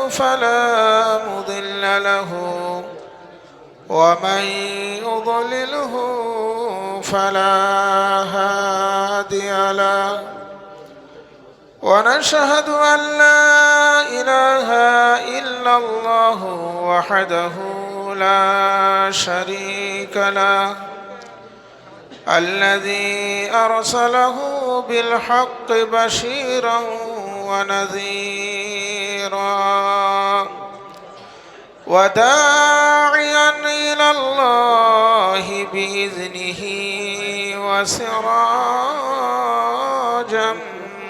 فلا مضل له ومن يضلله فلا هادي له ونشهد أن لا إله إلا الله وحده لا شريك له الذي أرسله بالحق بشيرا ونذيرا وداعيا إلى الله بإذنه وسراجا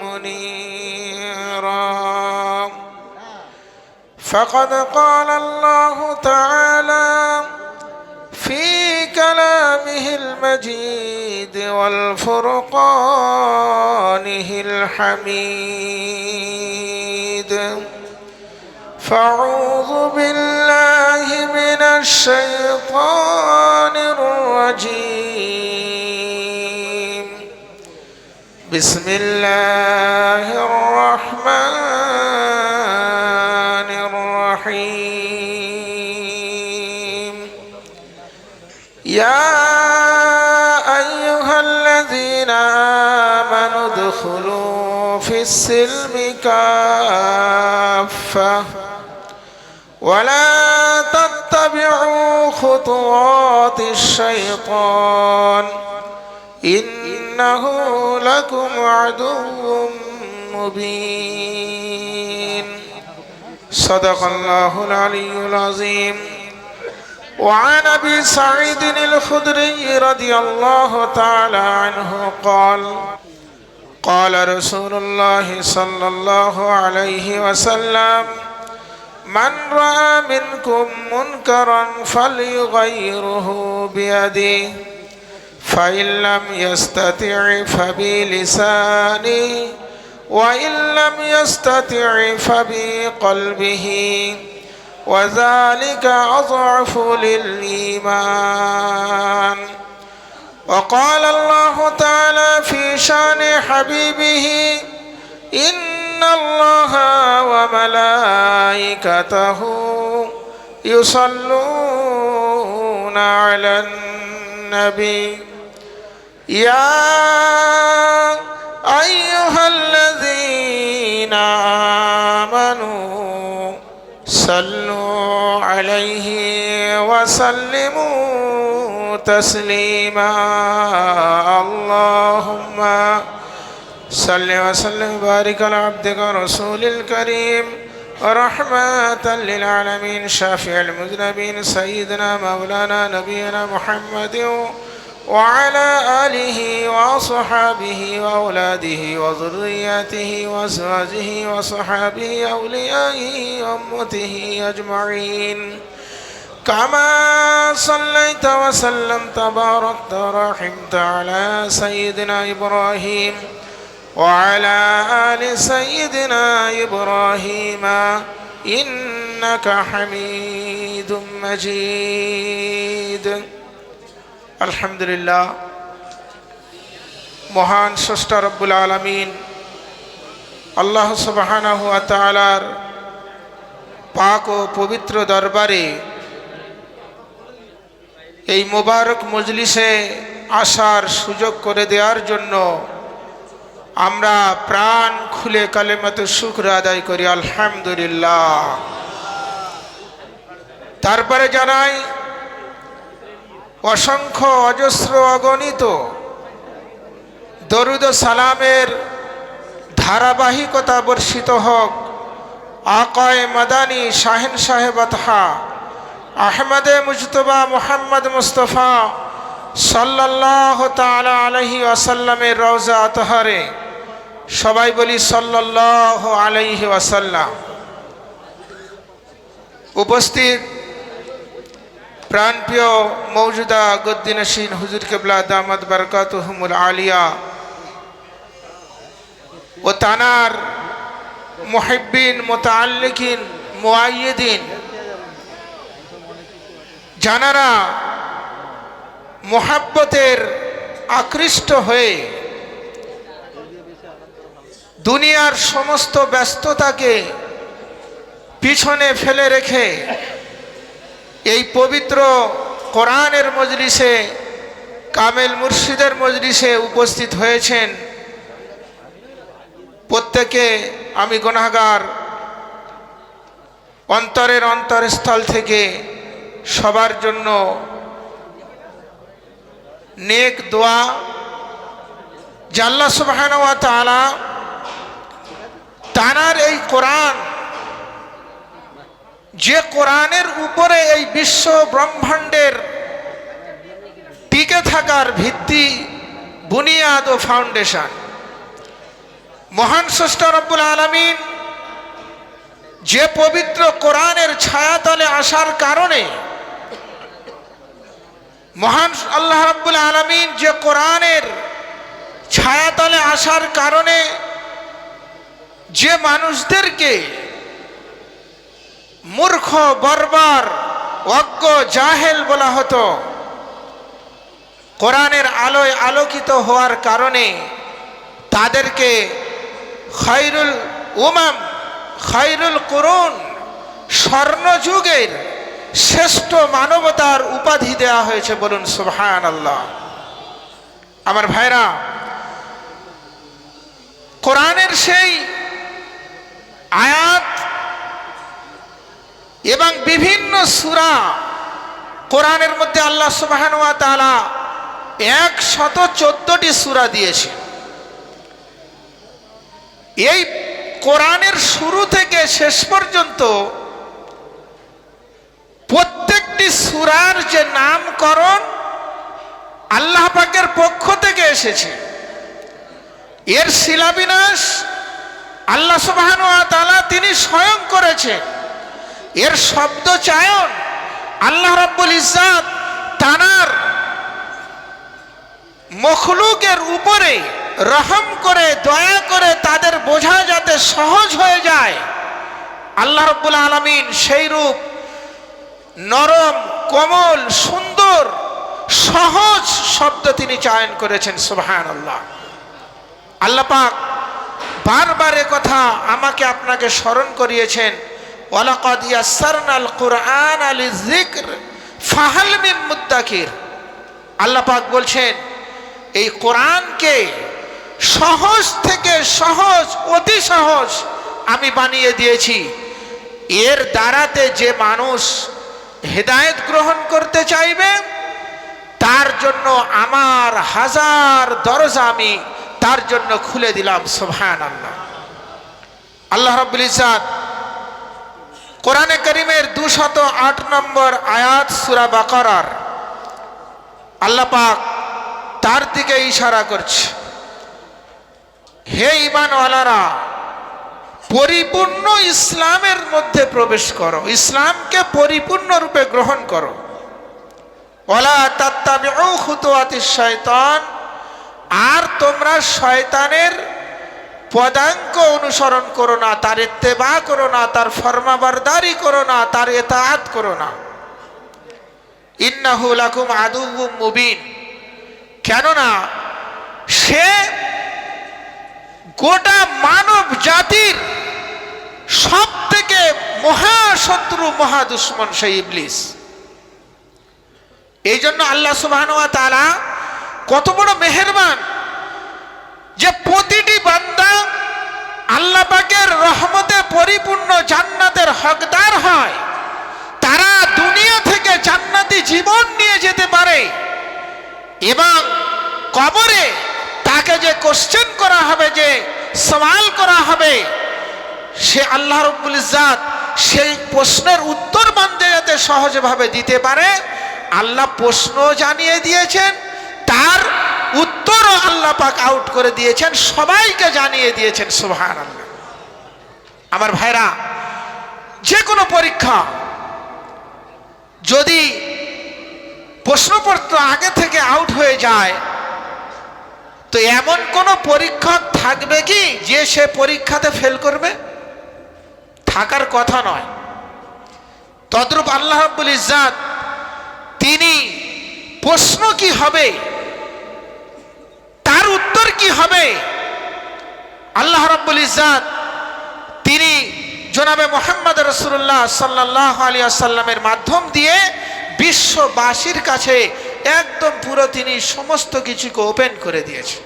منيرا فقد قال الله تعالى في كلامه المجيد والفرقانه الحميد فأعوذ بالله من الشيطان الرجيم بسم الله الرحمن الرحيم يا أيها الذين آمنوا ادخلوا في السلم كافة ولا تتبعوا خطوات الشيطان إنه لكم عدو مبين صدق الله العلي العظيم. وعن أبي سعيد الخدري رضي الله تعالى عنه قال قال رسول الله صلى الله عليه وسلم من رأى منكم منكرا فليغيره بيده فإن لم يستطع فبلسانه وإن لم يستطع فبقلبه وذلك أضعف للإيمان. وقال الله تعالى في شان حبيبه إن الله وملائكته يصلون على النبي يا أيها الذين آمنوا صلوا عليه وسلموا تسليما اللهم صل وسلم وبارك على عبدك ورسول الكريم رحمة للعالمين شافع المذنبين سيدنا مولانا نبينا محمد وعلى آله وصحابه وأولاده وذرياته وأزواجه وصحابه أوليائه وأمته أجمعين كما صليت وسلمت باركت ورحمت على سيدنا إبراهيم وعلى آل سيدنا إبراهيم إنك حميد مجيد আলহামদুলিল্লাহ মহান স্রষ্টা রব্বুল আলামিন আল্লাহ সুবহানাহু ওয়া তাআলার পাক ও পবিত্র দরবারে এই মোবারক মজলিসে আসার সুযোগ করে দেওয়ার জন্য আমরা প্রাণ খুলে কালেমাতে শুকর আদায় করি আলহামদুলিল্লাহ। তারপরে জানাই অসংখ্য অজস্র অগণিত দরুদ ও সালামের ধারাবাহিকতা বর্ষিত হোক আকায়ে মাদানী শাহেনশাহ বাতহা আহমদে মুজতবা মুহাম্মদ মুস্তাফা সাল্লাল্লাহু তাআলা আলাইহি ওয়াসাল্লামের রওজা আতহারে সবাই বলি সাল্লাল্লাহু আলাইহি ওয়াসাল্লাম। উপস্থিত প্রাণপ্রিয় মৌজুদা গদ্দিনশীন হুজুর কেবলা দামাত বারাকাতুহুমুল আলিয়া ও তানার মুহিব্বিন মুতাআল্লিকিন মুআয়্যিদিন যারা মুহাব্বতের আকৃষ্ট হয়ে দুনিয়ার সমস্ত ব্যস্ততাকে পিছনে ফেলে রেখে এই পবিত্র কোরআনের মজলিসে, কামেল মুর্শিদের মজলিসে উপস্থিত হয়েছেন, প্রত্যেকে আমি গুনাহগার, অন্তরের অন্তরস্থল থেকে সবার জন্য নেক দোয়া যে আল্লাহ সুবহানাহু ওয়া তাআলা তানার এই কোরআন, যে কোরআনের উপরে এই বিশ্ব ব্রহ্মাণ্ডের টিকে থাকার ভিত্তি, বুনিয়াদ ও ফাউন্ডেশন, মহান স্রষ্টা রব্বুল আলামিন যে পবিত্র কোরআনের ছায়াতলে আসার কারণে, মহান আল্লাহ রাব্বুল আলামিন যে কোরআনের ছায়াতলে আসার কারণে যে মানুষদেরকে মূর্খ, বর্বর, অজ্ঞ, জাহেল বলা হতো, কোরআনের আলোয় আলোকিত হওয়ার কারণে তাদেরকে খায়রুল উমাম, খায়রুল কুরুন, স্বর্ণযুগের শ্রেষ্ঠ মানবতার উপাধি দেওয়া হয়েছে। বলুন সুবহানাল্লাহ। আমার ভাইরা, কোরআনের সেই আয়াত এবং বিভিন্ন সূরা, কোরআনের মধ্যে আল্লাহ সুবহানাহু ওয়া তাআলা 114টি সূরা দিয়েছে। এই কোরআনের শুরু থেকে শেষ পর্যন্ত প্রত্যেকটি সূরার যে নামকরণ আল্লাহ পাকের পক্ষ থেকে এসেছে, এর শিলাবিন্যাস আল্লাহ সুবহানাহু ওয়া তাআলা তিনি স্বয়ং করেছেন। এর শব্দ চয়ন আল্লাহ রাব্বুল ইজ্জত তানার মখলুকের উপরে রহম করে, দয়া করে তাদের বোঝা যাতে সহজ হয়ে যায়, আল্লাহ রাব্বুল আলামিন সেই রূপ নরম, কোমল, সুন্দর, সহজ শব্দ তিনি চয়ন করেছেন। সুবহানাল্লাহ। আল্লাহ পাক বারবার কথা আমাকে আপনাকে স্মরণ করিয়েছেন, ওয়ালাকাদ ইয়াসসারনাল কুরআনা লিযিকর ফাহাল মিন মুদ্দাকির। আল্লাহ পাক বলছেন এই কোরআনকে সহজ থেকে সহজ, অতি সহজ আমি বানিয়ে দিয়েছি। এর দ্বারাতে যে মানুষ হেদায়েত গ্রহণ করতে চাইবে তার জন্য আমার হাজার দরজা আমি তার জন্য খুলে দিলাম। সুবহানাল্লাহ। আল্লাহ রাব্বুল ইজ্জত কোরআনে কারীমের 208 নম্বর আয়াত সূরা বাকারার আল্লাহ পাক তার দিকে ইশারা করছে, হে ঈমানওয়ালারা, পরিপূর্ণ ইসলামের মধ্যে প্রবেশ করো, ইসলামকে পরিপূর্ণ রূপে গ্রহণ করো। ওয়ালা তাত্তাবিউ খুতুওয়াতিশ শায়তান, আর তোমরা শয়তানের পদাঙ্ক অনুসরণ করো না, তার ইত্তেবা করো না, তার ফরমাবরদারি করো না, তার ইতাআত করো না। ইন্নাহু লাকুম আদুউম মুবিন, কেননা সে গোটা মানব জাতির সব থেকে মহাশত্রু, মহাদুশ্মন সেই ইবলিস। এই জন্য আল্লাহ সুবহানাহু ওয়া তাআলা কত বড় মেহেরবান যে প্রতিটি বান্দা আল্লাহ পাকের রহমতে পরিপূর্ণ জান্নাতের হকদার হয়, তারা দুনিয়া থেকে জান্নাতি জীবন নিয়ে যেতে পারে এবং কবরে তাকে যে কোশ্চেন করা হবে, যে সওয়াল করা হবে, সে আল্লাহ রাব্বুল ইজ্জত সেই প্রশ্নের উত্তর বান্দা যাতে সহজভাবে দিতে পারে, আল্লাহ প্রশ্ন জানিয়ে দিয়েছেন, তার উত্তরও আল্লাহ পাক আউট করে দিয়েছেন, সবাইকে জানিয়ে দিয়েছেন। সুবহানাল্লাহ। আমার ভাইরা, যে কোনো পরীক্ষা যদি প্রশ্নপত্র আগে থেকে আউট হয়ে যায় তো এমন কোন পরীক্ষক থাকবে কি যে সে পরীক্ষাতে ফেল করবে? থাকার কথা নয়। তদ্রূপ আল্লাহ রাব্বুল ইজ্জত তিনি প্রশ্ন কি হবে, তার উত্তর কি হবে, আল্লাহ রাব্বুল ইজ্জত তিনি জনাবে মুহাম্মদ রাসূলুল্লাহ সাল্লাল্লাহু আলাইহি ওয়াসাল্লামের মাধ্যম দিয়ে বিশ্ববাসীর কাছে একদম পুরো তিনি সমস্ত কিছুকে ওপেন করে দিয়েছেন।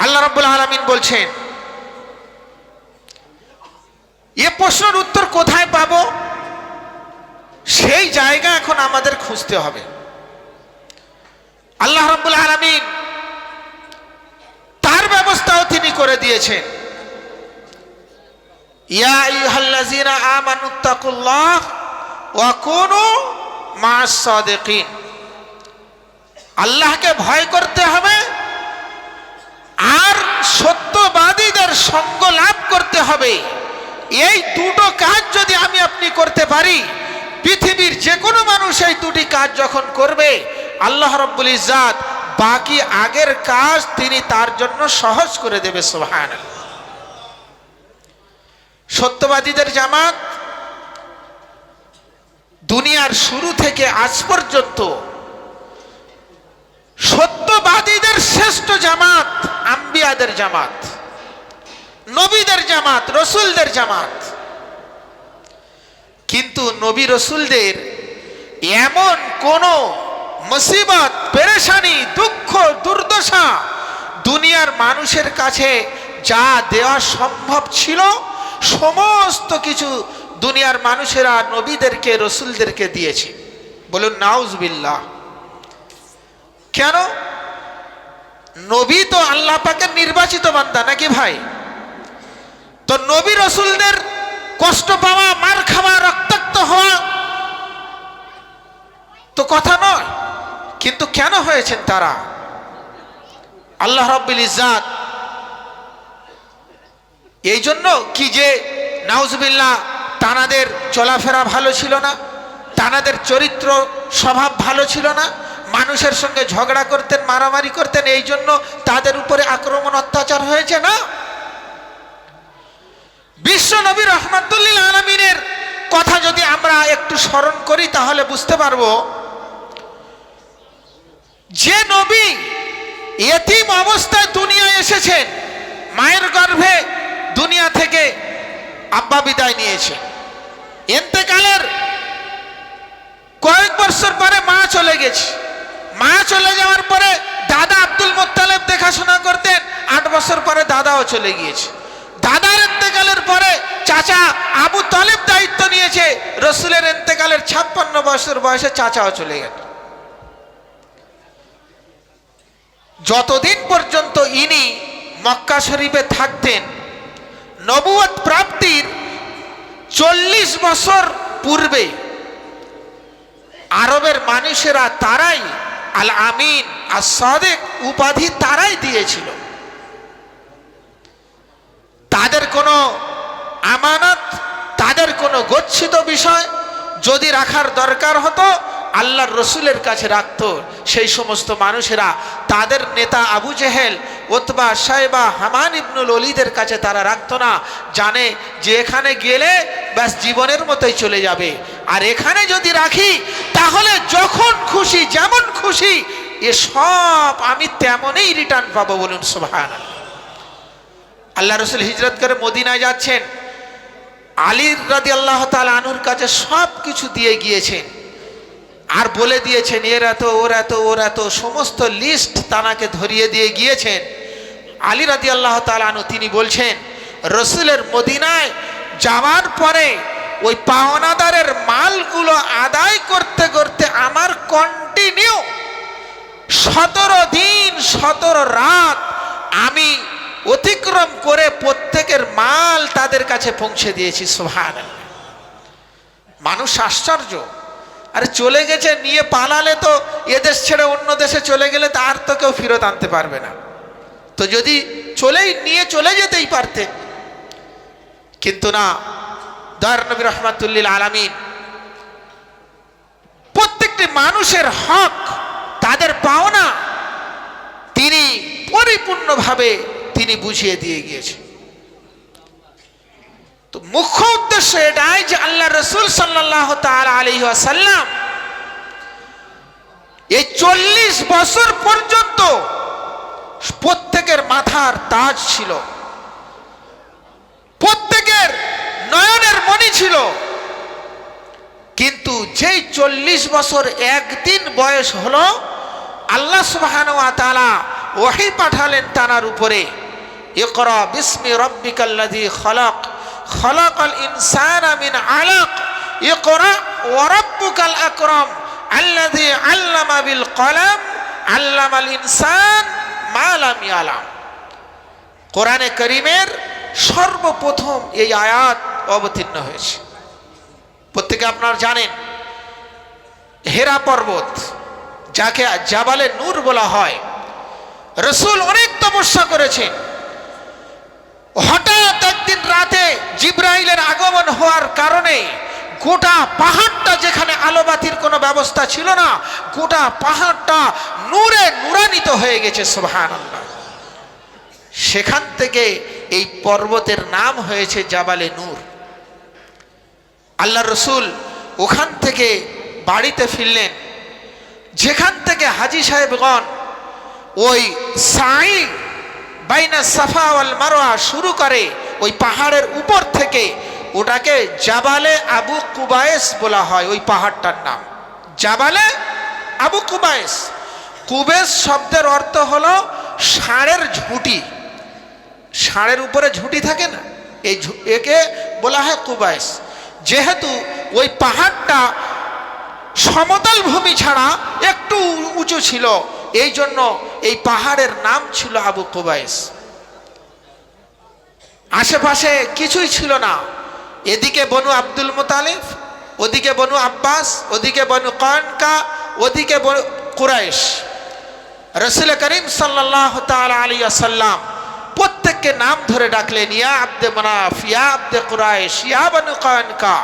আল্লাহ রাব্বুল আলামিন বলছেন, এ প্রশ্নের উত্তর কোথায় পাবো? সেই জায়গা এখন আমাদের খুঁজতে হবে। আল্লাহ রাব্বুল আলামিন তার ব্যবস্থাও তিনি করে দিয়েছেন। ইয়া আইয়ুহাল্লাযীনা আমানুত্তাকুল্লাহ ওয়া কুনু মা'আস সাদিকিন। আল্লাহকে ভয় করতে হবে আর সত্যবাদীদের সঙ্গ লাভ করতে হবে। এই দুটো কাজ যদি আমি আপনি করতে পারি, পৃথিবীর যে কোনো মানুষ এই দুটি কাজ যখন করবে, আল্লাহ রাব্বুল ইজ্জাত বাকি আগের কাজ তিনি তার জন্য সহজ করে দেবে। সুবহানাল্লাহ। সত্যবাদীদের জামাত দুনিয়ার শুরু থেকে আজ পর্যন্ত সত্যবাদীদের শ্রেষ্ঠ জামাত আম্বিয়াদের জামাত, নবীদের জামাত, রসুলদের জামাত। কিন্তু নবী রসুলদের এমন কোন মুসিবত, পেরেশানি, দুঃখ, দুর্দশা দুনিয়ার মানুষের কাছে যা দেওয়া সম্ভব ছিল সমস্ত কিছু দুনিয়ার মানুষেরা নবীদেরকে, রসুলদেরকে দিয়েছে। বলুন নাউজুবিল্লাহ। কেন? নবী তো আল্লাহ পাকের নির্বাচিত বান্দা, নাকি ভাই? তো নবী রসুলদের কষ্ট পাওয়া, মার খাওয়া, রক্তাক্ত হওয়া তো কথা নয়। কিন্তু কেন হয়েছেন তারা? আল্লাহ রাব্বুল ইজ্জাত এই জন্য কি যে নাউজুবিল্লাহ তানাদের চলাফেরা ভালো ছিল না, তানাদের চরিত্র স্বভাব ভালো ছিল না, মানুষের সঙ্গে ঝগড়া করতেন, মারামারি করতেন, এই জন্য তাদের উপরে আক্রমণ, অত্যাচার হয়েছে না? বিশ্ব নবী রাহমাতুল লিল আলামিনের কথা যদি আমরা একটু স্মরণ করি তাহলে বুঝতে পারবো যে নবী ইয়েতিম অবস্থায় দুনিয়ায় এসেছেন, মায়ের গর্ভে দুনিয়া থেকে আব্বা বিদায় নিয়েছে, ইন্তেকালের কয়েক বছর পরে মা চলে গেছে। মা চলে যাওয়ার পরে দাদা আব্দুল মুত্তালিব দেখাশোনা করতেন, 8 বছর পরে দাদাও চলে গিয়েছে। দাদার ইন্তেকালের পরে চাচা আবু তালিব দায়িত্ব নিয়েছে, রসুলের ইন্তেকালের 56 বছর বয়সে চাচাও চলে গেল। যতদিন পর্যন্ত ইনি মক্কা শরীফে থাকতেন, নবুয়ত প্রাপ্তির 40 বছর পূর্বে আরবের মানুষেরা তারাই আল আমিন, আস সাদিক উপাধি তারাই দিয়েছিল। তাদের কোনো আমানত, তাদের কোনো গচ্ছিত বিষয় যদি রাখার দরকার হতো আল্লাহর রসুলের কাছে রাখত। সেই সমস্ত মানুষেরা তাদের নেতা আবু জেহেল, উতবা, শাইবা, হামান ইবনুল ওলীদের কাছে তারা রাখতো না। জানে যে এখানে গেলে ব্যাস জীবনের মতোই চলে যাবে, আর এখানে যদি রাখি তাহলে যখন খুশি, যেমন খুশি, এ সব আমি তেমনই রিটার্ন পাবো। বলুন সুবহানাল্লাহ। আল্লাহ রসুল হিজরত করে মদিনায় যাচ্ছেন, আলী রাদিয়াল্লাহু তাআলা আনহুর কাছে সব কিছু দিয়ে গিয়েছেন, আর বলে দিয়েছেন এর এত, ওর এত, ওর এত, সমস্ত লিস্ট তানাকে ধরিয়ে দিয়ে গিয়েছেন। আলী রাদিয়াল্লাহু তাআলা আনহু তিনি বলছেন, রসুলের মদিনায় যাওয়ার পরে ওই পাওনাদারের মালগুলো আদায় করতে করতে আমার কন্টিনিউ 17 দিন 17 রাত আমি অতিক্রম করে প্রত্যেকের মাল তাদের কাছে পৌঁছে দিয়েছি। সুবহানাল্লাহ। মানুষ আশ্চর্য, আরে চলে গেছে, নিয়ে পালালে তো এদেশ ছেড়ে অন্য দেশে চলে গেলে তার তো কেউ ফেরত আনতে পারবে না। তো যদি নিয়ে চলে যেতেই পারতে, কিন্তু না। দয়ার নবী রাহমাতুল লিল আলামিন প্রত্যেকটি মানুষের হক, তাদের পাওনা তিনি পরিপূর্ণভাবে তিনি বুঝিয়ে দিয়ে গিয়েছেন। তো মুখ্য উদ্দেশ্য এটাই যে আল্লাহ রসুল সাল্লাল্লাহু তাআলা আলাইহি ওয়াসাল্লাম এই 40 বছর পর্যন্ত প্রত্যেকের মাথার তাজ ছিল। ছিল, কিন্তু যেই 40 বছর একদিন বয়স হলো আল্লাহ সুবহানাহু ওয়া তাআলা ওহী পাঠালেন তার উপরে, ইকরা বিসমি রাব্বিকাল্লাযী খালাক খালাকাল ইনসানা মিন আলাক ইকরা ওয়া রাব্বুকাল আকরাম আল্লাযী আল্লামা বিল কলম আল্লামাল ইনসান মা লাম ইয়ালাম। কোরআনে কারীমের সর্বপ্রথম এই আয়াত অবতীর্ণ হয়েছে। প্রত্যেকে আপনারা জানেন হেরা পর্বত, যাকে জাবালে নূর বলা হয়, রাসূল অনেক তপস্যা করেছেন। হঠাৎ একদিন রাতে জিবরাইলের আগমন হওয়ার কারণে গোটা পাহাড়টা, যেখানে আলোবাতির কোনো ব্যবস্থা ছিল না, গোটা পাহাড়টা নূরে নূরান্বিত হয়ে গেছে। সুবহানাল্লাহ। সেখান থেকে এই পর্বতের নাম হয়েছে জাবালে নূর। আল্লাহ রসুল ওখান থেকে বাড়িতে ফিরলেন, যেখান থেকে হাজী সাহেবগণ ওই সাই বাইনা সাফা ওয়াল মারওয়া শুরু করে, ওই পাহাড়ের উপর থেকে, ওটাকে জাবালে আবু কুবায়েস বলা হয়। ওই পাহাড়টার নাম জাবালে আবু কুবায়েস। কুবেস শব্দের অর্থ হলো ষাঁড়ের ঝুঁটি। ষাঁড়ের উপরে ঝুঁটি থাকে না, এই একে বলা হয় কুবায়েস। যেহেতু ওই পাহাড়টা সমতল ভূমি ছাড়া একটু উঁচু ছিল, এই জন্য এই পাহাড়ের নাম ছিল আবু কুবায়েস। আশেপাশে কিছুই ছিল না, এদিকে বনু আব্দুল মুতালিব, ওদিকে বনু আব্বাস, ওদিকে বনু কানকা, ওদিকে কুরাইশ। রাসূল করিম সাল্লাল্লাহু তাআলা আলাইহি ওয়াসাল্লাম প্রত্যেককে নাম ধরে ডাকলেন, ইয়া আব্দে মানাফ, ইয়া আব্দে কুরাইশ, ইয়া বনু কানকা।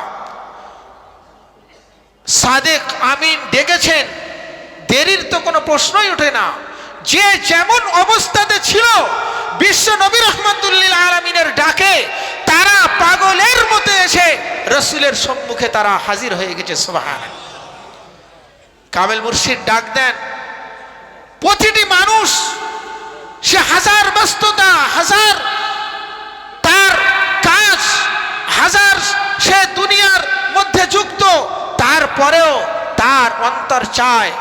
সাদেক আমিন ডেকেছেন, দেরির তো কোনো প্রশ্নই ওঠে না। যে যেমন অবস্থাতে ছিল, বিশ্ব নবী রাহমাতুল লিল আলামিনের ডাকে তারা পাগলের মতো এসে রাসূলের সম্মুখে তারা হাজির হয়ে গেছে। সুবহানাল্লাহ। কামেল মুর্শিদ ডাক দেন, প্রতিটি মানুষ সে হাজার ব্যস্ততা, হাজার তার কাজ, হাজার সে দুনিয়ার মধ্যে যুক্ত, তারপরেও তার অন্তর চায়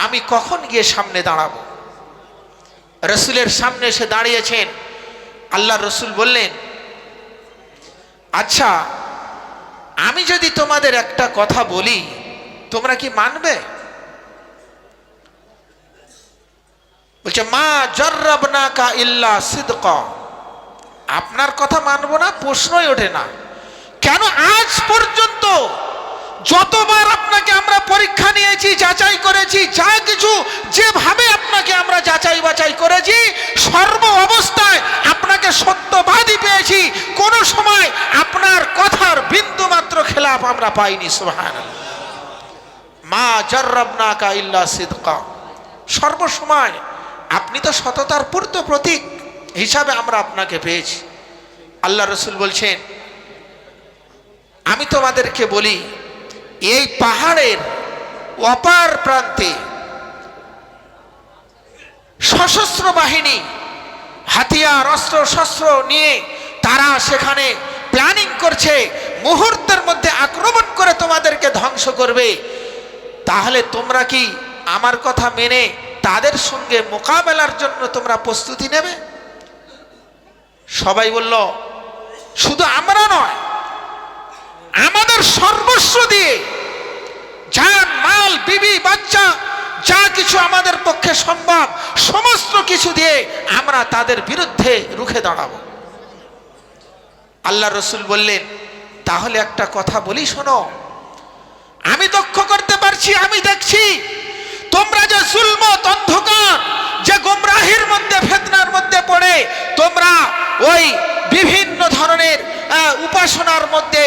আমি কখন গিয়ে সামনে দাঁড়াবো। রাসূলের সামনে এসে দাঁড়িয়েছেন। আল্লাহ রসুল বললেন, আচ্ছা আমি যদি তোমাদের একটা কথা বলি, তোমরা কি মানবে? বলছে, মা জাররাবনাকা ইল্লা সিদকা। আপনার কথা মানবো না, প্রশ্নই ওঠে না। কেন? আজ পর্যন্ত যতবার আপনাকে আমরা পরীক্ষা নিয়েছি, যাচাই করেছি, যা কিছু যেভাবে আপনাকে আমরা যাচাই বাছাই করেছি, সর্ব অবস্থায় আপনাকে সত্যবাদী পেয়েছি। কোন সময় আপনার কথার বিন্দু মাত্র খেলাফ আমরা পাইনি। সুবহানাল্লাহ। মা জাররাবনাকা ইল্লা সিদকা। সর্বসময় আপনি তো সততার পূর্ত প্রতীক হিসাবে আমরা আপনাকে পেয়েছি। আল্লাহ রসুল বলছেন, আমি তোমাদেরকে বলি, এই পাহাড়ের অপার প্রান্তে সশস্ত্র বাহিনী হাতিয়ার অস্ত্র শস্ত্র নিয়ে তারা সেখানে প্ল্যানিং করছে, মুহূর্তের মধ্যে আক্রমণ করে তোমাদেরকে ধ্বংস করবে। তাহলে তোমরা কি আমার কথা মেনে তাদের সঙ্গে মোকাবেলার জন্য তোমরা প্রস্তুতি নেবে? সবাই বলল, শুধু আমরা নয়, আমাদের সর্বস্ব দিয়ে, জান মাল বিবি বাচ্চা যা কিছু আমাদের পক্ষে সম্ভব, সমস্ত কিছু দিয়ে আমরা তাদের বিরুদ্ধে রুখে দাঁড়াবো। আল্লাহ রসুল বললেন, তাহলে একটা কথা বলি, শোনো, আমি দক্ষ করতে পারছি, আমি দেখছি তোমরা যে জুলমত, অন্ধকার, যে গোমরাহির মধ্যে, ফিতনার মধ্যে পড়ে তোমরা ওই বিভিন্ন ধরনের উপাসনার মধ্যে,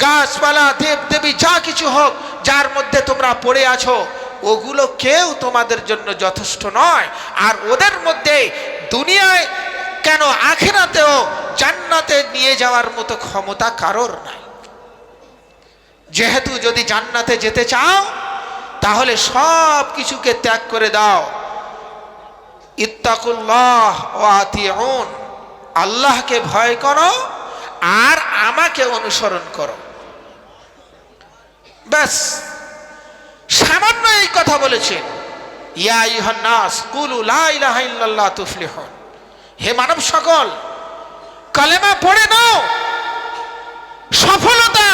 গাছপালা, দেব দেবী যা কিছু হোক, যার মধ্যে তোমরা পড়ে আছো, ওগুলো কেউ তোমাদের জন্য যথেষ্ট নয়। আর ওদের মধ্যে দুনিয়ায় কেন আখিরাতেও জান্নাতে নিয়ে যাওয়ার মতো ক্ষমতা কারোর নাই। যেহেতু যদি জান্নাতে যেতে চাও, তাহলে সব কিছুকে ত্যাগ করে দাও। ইত্তাকুল্লাহ ওয়া আতিউন, আল্লাহকে ভয় করো আর আমাকে অনুসরণ করো। ব্যাস সামান্য এই কথা বলেছেন, ইয়া আইয়ুহান নাস কুলু লা ইলাহা ইল্লাল্লাহ তুফলিহুন, হে মানব সকল কালেমা পড়ে নাও, সফলতা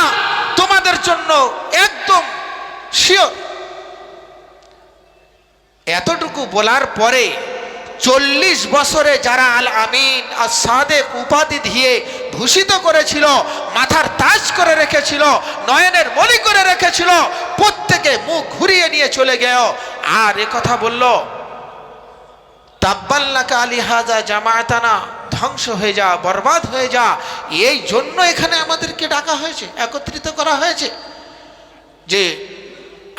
তোমাদের জন্য একদম শিওর। এতটুকু বলার পরে 40 বছরে যারা আল আমিন আর সাদেক উপাধি দিয়ে ভূষিত করেছিল, মাথার তাজ করে রেখেছিল, নয়নের মলি করে রেখেছিল, প্রত্যেকে মুখ ঘুরিয়ে নিয়ে চলে গেল আর এ কথা বলল, তাব্বাল্লাকা আলিহাজা জামায়াতানা, ধ্বংস হয়ে যা, বরবাদ হয়ে যা। এই জন্য এখানে আমাদেরকে ডাকা হয়েছে, একত্রিত করা হয়েছে, যে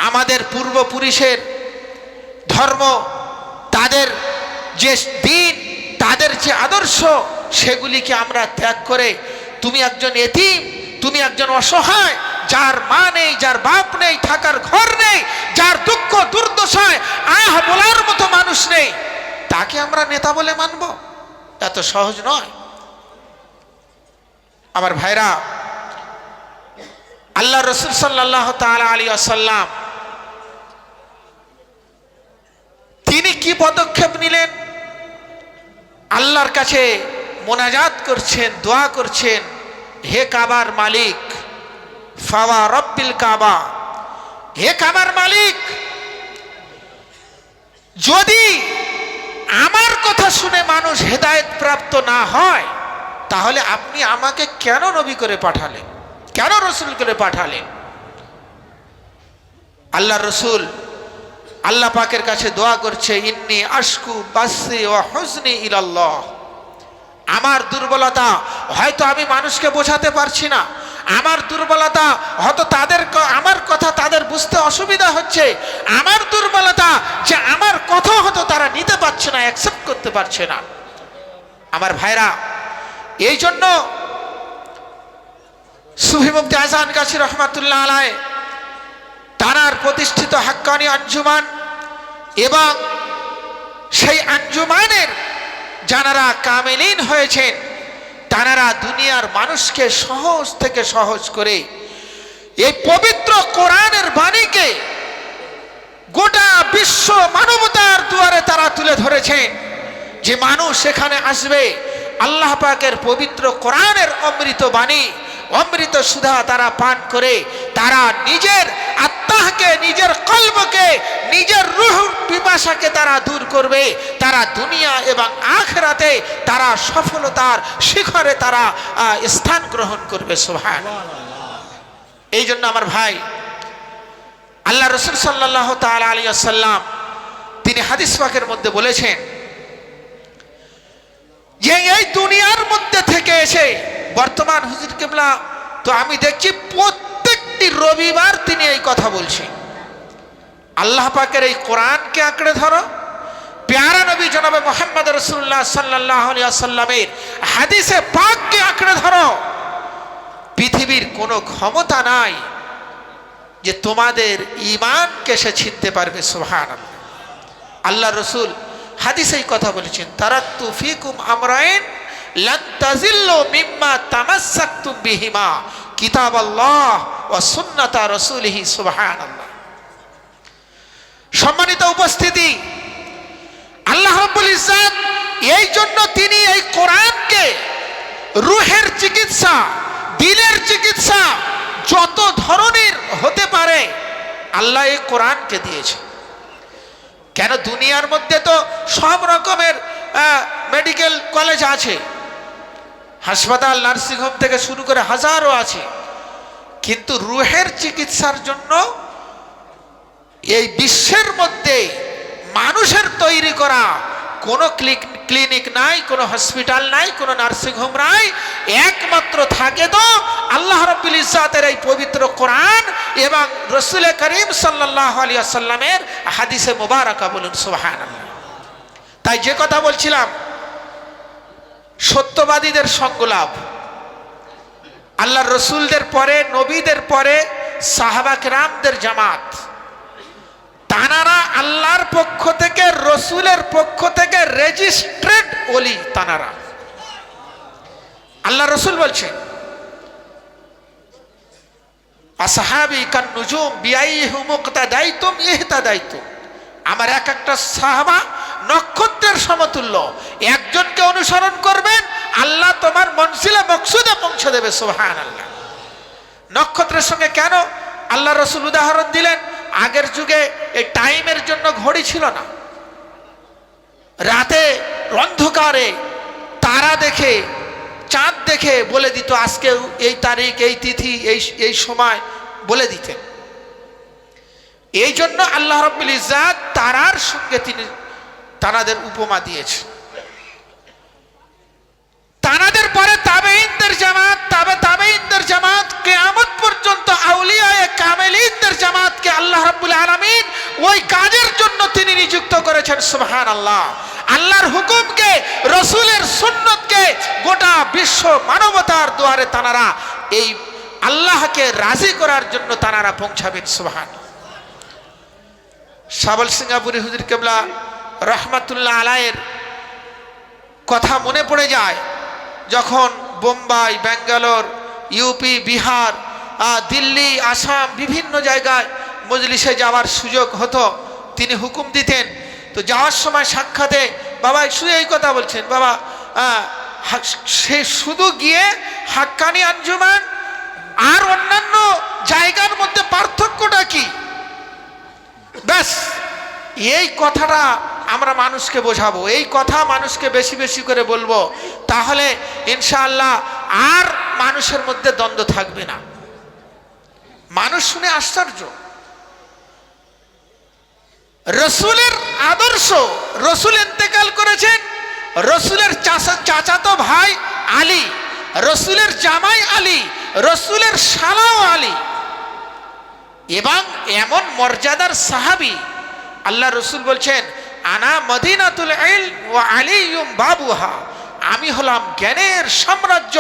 আমাদের পূর্বপুরুষের ধর্ম, তাদের যে দিন, তাদের যে আদর্শ, সেগুলিকে আমরা ত্যাগ করে তুমি একজন এতিম, তুমি একজন অসহায়, যার মা নেই, যার বাপ নেই, থাকার ঘর নেই, যার দুঃখ দুর্দশায় আহ বলার মতো মানুষ নেই, তাকে আমরা নেতা বলে মানব? এত সহজ নয় আমার ভাইরা। আল্লাহ রসুল সাল্লাল্লাহু তাআলা আলাইহি ওয়াসাল্লাম তিনি কি পদক্ষেপ নিলেন? আল্লাহর কাছে মোনাজাত করছেন, দোয়া করছেন, হে কাবার মালিক, ফাওয়া রব্বিল কাবা, হে কাবার মালিক, যদি আমার কথা শুনে মানুষ হেদায়েত প্রাপ্ত না হয়, তাহলে আপনি আমাকে কেন নবী করে পাঠালেন, কেন রসুল করে পাঠালেন? আল্লাহ রসুল আল্লাহ পাকের কাছে দোয়া করছে, ইন্নী আশকু বাসি ওয়া হুজনি ইলাল্লাহ, আমার দুর্বলতা হয়তো আমি মানুষকে বোঝাতে পারছি না, আমার দুর্বলতা হয়তো আমার কথা তাদের বুঝতে অসুবিধা হচ্ছে, আমার দুর্বলতা যে আমার কথা হয়তো তারা নিতে পারছে না, অ্যাকসেপ্ট করতে পারছে না। আমার ভাইরা, এই জন্য সুফি মুফতি আহসান কাশি রহমাতুল্লাহ আলাইহি তানার প্রতিষ্ঠিত হাক্কানি আঞ্জুমান এবং সেই আঞ্জুমানের যারা কামেলিন হয়েছেন, তারা দুনিয়ার মানুষকে সহজ থেকে সহজ করে এই পবিত্র কোরআনের বাণীকে গোটা বিশ্ব মানবতার দুয়ারে তারা তুলে ধরেছেন, যে মানুষ এখানে আসবে আল্লাহ পাকের পবিত্র কোরআনের অমৃত বাণী, অমৃত সুধা তারা পান করে তারা নিজের আত্মাকে, নিজের কলবকে, নিজের রূহ পিপাসাকে তারা দূর করবে, তারা দুনিয়া এবং আখিরাতে তারা সফলতার শিখরে তারা স্থান গ্রহণ করবে। সুবহানাল্লাহ। এই জন্য আমার ভাই, আল্লাহ রসুল সাল্লাল্লাহু তাআলা আলাইহি ওয়াসাল্লাম তিনি হাদিস পাকের মধ্যে বলেছেন যে এই দুনিয়ার মধ্যে থেকে এসে বর্তমান হুজুর কিবলা তো আমি দেখছি প্রত্যেকটি রবিবার তিনি এই কথা বলছেন, আল্লাহ পাকের এই কোরআনকে আঁকড়ে ধরো, প্যারা নবী জনাবে মুহাম্মদ রাসূলুল্লাহ সাল্লাল্লাহু আলাইহি ওয়াসাল্লামের হাদিসে পাককে আঁকড়ে ধরো। পৃথিবীর কোনো ক্ষমতা নাই যে তোমাদের ঈমানকে সে ছিনতে পারবে। সুবহানাল্লাহ। আল্লাহ রসুল হাদিসেই কথা বলেছেন, তারাকতু ফিকুম আমরাইন লান তাজিল্লু মিম্মা তামাসসাকতুম বিহিমা কিতাবাল্লাহ ওয়া সুন্নাতা রাসূলিহি। সুবহানাল্লাহ। সম্মানিত উপস্থিতি, আল্লাহ রাব্বুল ইজ্জত এই জন্য তিনি এই কোরআনকে রূহের চিকিৎসা, দিলের চিকিৎসা যত ধরনের হতে পারে আল্লাহ এই কোরআনকে দিয়েছে। কেন, দুনিয়ার মধ্যে তো সব রকমের মেডিকেল কলেজ আছে, হাসপাতাল, নার্সিংহোম থেকে শুরু করে হাজারো আছে, কিন্তু রূহের চিকিৎসার জন্য এই বিশ্বের মধ্যে মানুষের তৈরি করা কোনো ক্লিনিক নাই, কোনো হসপিটাল নাই, কোনো নার্সিংহোম নাই, একমাত্র থাকে তো আল্লাহ রাব্বুল ইজ্জতের এই পবিত্র কোরআন এবং রাসূল করিম সাল্লাল্লাহু আলাইহি ওয়াসাল্লামের হাদিসে মুবারাকা। বলুন সুবহানাল্লাহ। তাই যে কথা বলছিলাম, সত্যবাদীদের সঙ্গ লাভ, আল্লাহর রসুলদের পরে, নবীদের পরে সাহাবা কেরামদের জামাত, তানারা আল্লাহর পক্ষ থেকে, রসুলের পক্ষ থেকে রেজিস্ট্রেড ওলি তানারা। আল্লাহ রসুল বলছেন, আসহাবি কান নুজুম বিআইহিম মুক্তাদাইতুম ইহতাদাইতুম, আমার এক একটা সাহাবা নক্ষত্রের সমতুল্য, একজনকে অনুসরণ করবেন আল্লাহ তোমার মনজিলে মকসুদে পৌঁছে দেবে। সুবহানাল্লাহ। নক্ষত্রের সঙ্গে কেন আল্লাহ রসুল উদাহরণ দিলেন? আগের যুগে এই টাইমের জন্য ঘড়ি ছিল না, রাতে অন্ধকারে তারা দেখে চাঁদ দেখে বলে দিত আজকে এই তারিখ এই তিথি এই সময় বলে দিতেন। এই জন্য আল্লাহ রাব্বুল ইজ্জাত তারার সঙ্গে তিনি তারাদের উপমা দিয়েছেন। তারাদের পরে তাবেঈনদের জামাত, তাবেঈনদের জামাত, কিয়ামত পর্যন্ত আউলিয়ায়ে কামেলিনদের জামাতকে আল্লাহ রাব্বুল আলামিন ওই কাজের জন্য তিনি নিযুক্ত করেছেন। সুবহানাল্লাহ। আল্লাহর হুকুমকে, রসুলের সুন্নতকে গোটা বিশ্ব মানবতার দুয়ারে তারা এই আল্লাহকে রাজি করার জন্য তারা পৌঁছাবেন। সুবহানাল্লাহ। সাবল সিঙ্গাপুরি হুজুর কেবলা রহমাতুল্লাহ আলাইহির কথা মনে পড়ে যায়, যখন বোম্বাই, ব্যাঙ্গালোর, ইউপি, বিহার, দিল্লি, আসাম বিভিন্ন জায়গায় মজলিসে যাওয়ার সুযোগ হতো, তিনি হুকুম দিতেন। তো যাওয়ার সময় সাক্ষাতে বাবা শুধু এই কথা বলছেন, বাবা সে শুধু গিয়ে হাক্কানি আঞ্জুমান আর অন্যান্য জায়গার মধ্যে পার্থক্যটা কি, ব্যাস এই কথাটা আমরা মানুষকে বোঝাবো, এই কথা মানুষকে বেশি বেশি করে বলবো, তাহলে ইনশাআল্লাহ আর মানুষের মধ্যে দ্বন্দ্ব থাকবে না। মানুষ শুনে আশ্চর্য। রসুলের আদর্শ, রসুল ইন্তেকাল করেছেন, রসুলের চাচাতো ভাই আলী, রসুলের জামাই আলী, রসুলের শালাও আলী, এবং এমন মর্যাদার সাহাবী আল্লাহ রসুল বলছেন আনা মদিনাতুল ইলম ওয়া আলিয়ুম বাবুহা, আমি হলাম জ্ঞানের সাম্রাজ্য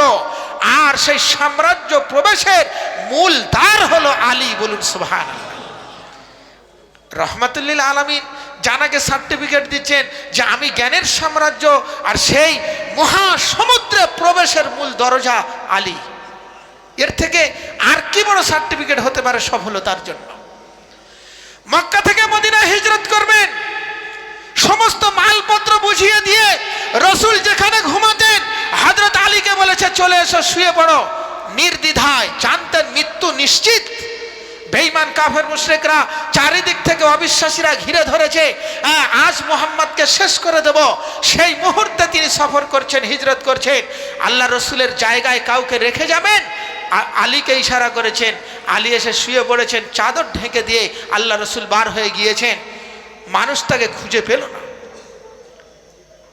আর সেই সাম্রাজ্য প্রবেশের মূল দ্বার হলো আলী। বলুন সুবহানাল্লাহ। রহমাতুল্লিল আলামিন জানাকে সার্টিফিকেট দিচ্ছেন যে আমি জ্ঞানের সাম্রাজ্য আর সেই মহাসমুদ্রে প্রবেশের মূল দরজা আলী। এর থেকে আর কি বড় সার্টিফিকেট হতে পারে সফলতার জন্য? মক্কা থেকে মদিনা হিজরত করবেন, সমস্ত মালপত্র বুঝিয়ে দিয়ে রসুল যেখানে ঘুমাতেন হযরত আলীকে বলেছে চলে এসো শুয়ে পড়ো, নির্দ্বিধায়, জানতেন মৃত্যু নিশ্চিত। বেঈমান কাফের মুশরিকরা চারিদিক থেকে অবিশ্বাসীরা ঘিরে ধরেছে, আজ মুহাম্মদকে শেষ করে দেব। সেই মুহূর্তে তিনি সফর করছেন, হিজরত করছেন। আল্লাহ রসুলের জায়গায় কাউকে রেখে যাবেন, আলীকে ইশারা করেছেন, আলী এসে শুয়ে পড়েছেন, চাদর ঢেকে দিয়ে আল্লাহ রসুল বার হয়ে গিয়েছেন। মানুষ তাকে খুঁজে পেল না।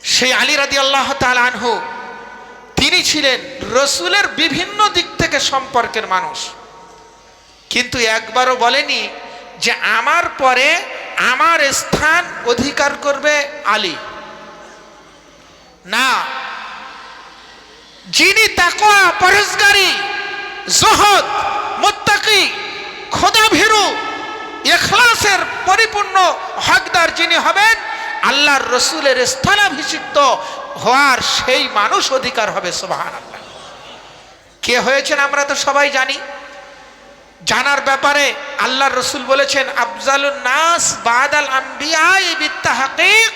সেই আলী রাদিয়াল্লাহু তাআলা আনহু তিনি ছিলেন রসুলের বিভিন্ন দিক থেকে সম্পর্কের মানুষ, কিন্তু একবারও বলেনি যে আমার পরে আমার স্থান অধিকার করবে আলী। না, যিনি তাকওয়া, পরহেজগারি, জুহদ, মুত্তাকি, খোদাভীরু, ইখলাসের পরিপূর্ণ হকদার যিনি হবেন, আল্লাহর রসুলের স্থানাভিষিক্ত হওয়ার সেই মানুষ অধিকার হবে। সুবহানাল্লাহ। কে হয়েছেন আমরা তো সবাই জানি। জানার ব্যাপারে আল্লাহর রসুল বলেছেন আফজালুন নাস বাদাল আম্বিয়া বিত্তাহকিক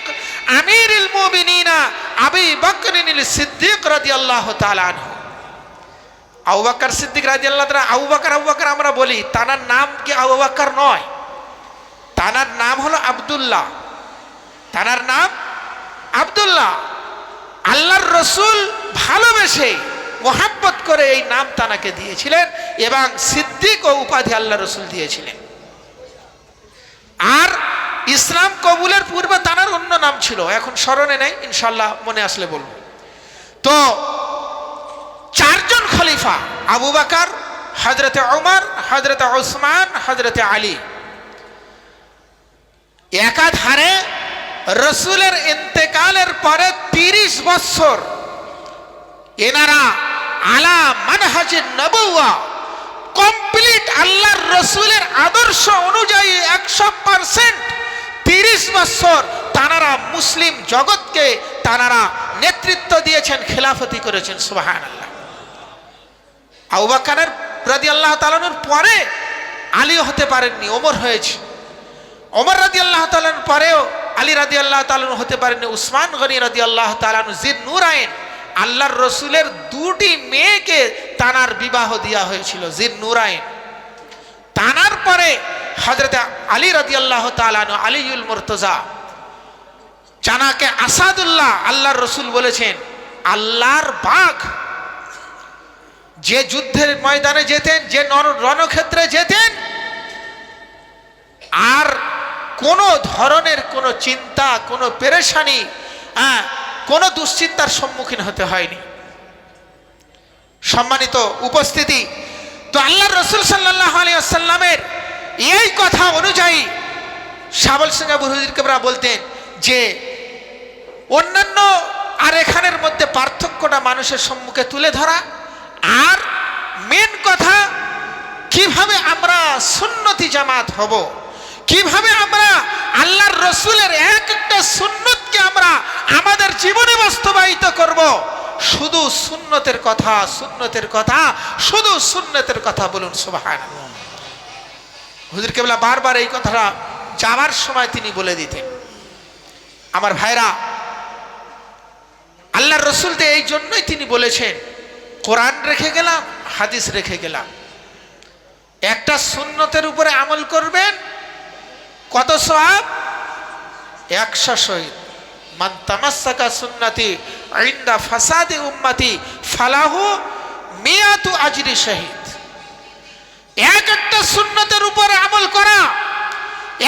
আমিরুল মুমিনিনা আবু বকরিনিল সিদ্দিক রাদিয়াল্লাহু তাআলা আনহু। আবু বকর সিদ্দিক রাদিয়াল্লাহু তাআলা, আবু বকর আমরা বলি, তার নাম কি আবু বকর নয়, তার নাম হলো আব্দুল্লাহ, তার নাম আব্দুল্লাহ। আল্লাহর রসুল ভালোবেসে মোহাব্বত করে এই নাম তানাকে দিয়েছিলেন এবং সিদ্দিক ও উপাধি আল্লাহ রসুল দিয়েছিলেন। আর ইসলাম কবুলের পূর্বে তানার অন্য নাম ছিল, এখন স্মরণে নেই, ইনশাল্লাহ মনে আসলে বলবো। তো চারজন খলিফা, আবু বকর, হযরতে ওমর, হযরতে ওসমান, হযরতে আলী, একাধারে রসুলের ইন্তেকালের পরে 30 বছর এনারা আলা মানহাজে নবুয়া কমপ্লিট আল্লাহর রসুলের আদর্শ অনুযায়ী 100% 30 বছর তানারা মুসলিম জগৎকে তানারা নেতৃত্ব দিয়েছেন, খেলাফতি করেছেন। সুবহানাল্লাহ। আবু বকর রাদিয়াল্লাহু তাআলার পরে আলীও হতে পারেননি, ওমর হয়েছে। ওমর রাদিয়াল্লাহু তাআলার পরেও আলী রাদিয়াল্লাহু তাআলা হতে পারেননি। উসমান গনি রাদিয়াল্লাহু তাআলা জিন নূরাইন, আল্লাহর রসুলের দুটি মেয়েকে তানার বিবাহ দেওয়া হয়েছিল, জিন নূরাইন। তানার পরে হযরত আলী রাদিয়াল্লাহু তাআলা আলীউল মুর্তজা, জানাকে আসাদুল্লাহ, আল্লাহর রসুল বলেছেন আল্লাহর বাঘ। যে যুদ্ধের ময়দানে যেতেন, যে রণক্ষেত্রে যেতেন, আর কোনো ধরনের কোনো চিন্তা, কোনো পেরেশানি, কোনো দুশ্চিন্তার সম্মুখীন হতে হয়নি। সম্মানিত উপস্থিতি, তো আল্লাহর রসুল সাল্লাল্লাহু আলাইহি ওয়াসাল্লামের এই কথা অনুযায়ী শাবল সিং আবু হুজুর কেবরা বলতেন যে অন্যান্য আর এখানের মধ্যে পার্থক্যটা মানুষের সম্মুখে তুলে ধরা, আর মেন কথা কিভাবে আমরা সুন্নতি জামাত হব, কিভাবে আমরা আল্লাহর রসুলের এক একটা সুন্নতকে আমরা আমাদের জীবনে বাস্তবায়িত করব। শুধু সুন্নতের কথা, সুন্নতের কথা, শুধু সুন্নতের কথা বলুন সুবহানাল্লাহ। হুজুর কেবলা বারবার এই কথাটা যাওয়ার সময় তিনি বলে দিতেন। আমার ভাইরা, আল্লাহর রসুল তো এই জন্যই তিনি বলেছেন কোরআন রেখে গেলাম, হাদিস রেখে গেলাম। একটা সুন্নতের উপরে আমল করবেন, কত সওয়াব? 100 শহীদ। মান তামাসসাকা সুন্নতি ইনদা ফাসাদি উম্মতি ফালাহু মিয়াতু আজরি শহীদ। এক একটা সুন্নতের উপরে আমল করা,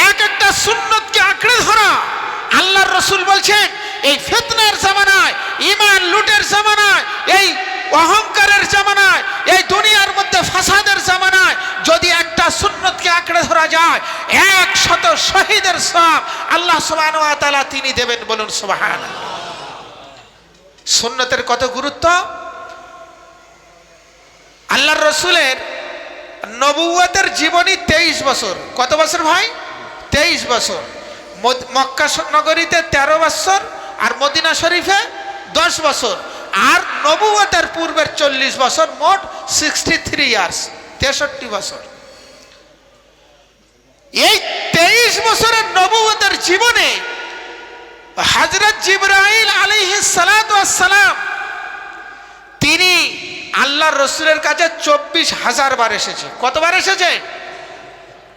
এক একটা সুন্নতকে আঁকড়ে ধরা। আল্লাহর রসুল বলছেন এই ফিতনার জামানায়, ঈমান লুটের জামানায়, এই অহংকারের জামানায়, এই দুনিয়ার মধ্যে ফাসাদের জামানায় যদি একটা সুন্নতকে আঁকড়ে ধরা যায়, 100 শহীদের সওয়াব আল্লাহ সুবহানাহু ওয়া তাআলা তিনি দেবেন। বলুন সুবহানাল্লাহ। সুন্নতের কত গুরুত্ব! আল্লাহর রসুলের নবুয়তের জীবনী 23 বছর। কত বছর ভাই? 23 বছর। মক্কা নগরীতে 13 বছর, আর মদিনা শরীফে 10 বছর, আর নবুয়তের পূর্বের 40 বছর, মোট 63 ইয়ার্স, 63 বছর। এই 23 বছরের নবুয়তের জীবনে হযরত জিবরাইল আলাইহিস সালাতু ওয়াস সালাম তিনি আল্লাহর রসুলের কাছে 24,000 বার এসেছে। কতবার এসেছে?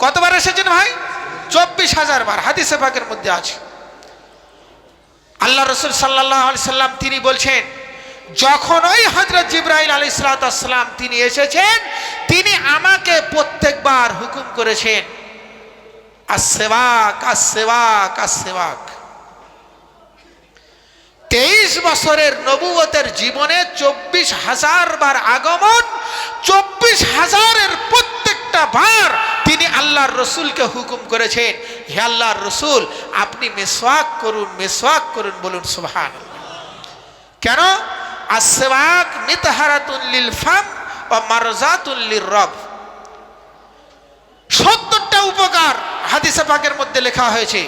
কতবার এসেছেন ভাই? 24,000 বার। হাদিসে পাকের মধ্যে আছে। আল্লাহ রসুল সাল্লাল্লাহু আলাইহি সাল্লাম তিনি বলছেন, যখন ওই হযরত জিবরাইল আলাইহিস সালাতু ওয়াস সালাম তিনি এসেছেন, তিনি আমাকে প্রত্যেকবার হুকুম করেছেন আসসেওয়াক, আসসেওয়াক, আসসেওয়াক। 23 বছরের নবুয়তের জীবনে 24,000 বার আগমন, 24,000-এর প্রত্যেকটা বার তিনি আল্লাহর রসুলকে হুকুম করেছেন, হে আল্লাহর রসুল আপনি মিসওয়াক করুন, মিসওয়াক করুন। বলুন সুবহানাল্লাহ। কেন? আসসেওয়াক মিতহারাতুন লিল ফাম ওয়া মারজাতুন লির-রব। 70টা উপকার হাদিসে পাকের মধ্যে লেখা হয়েছে।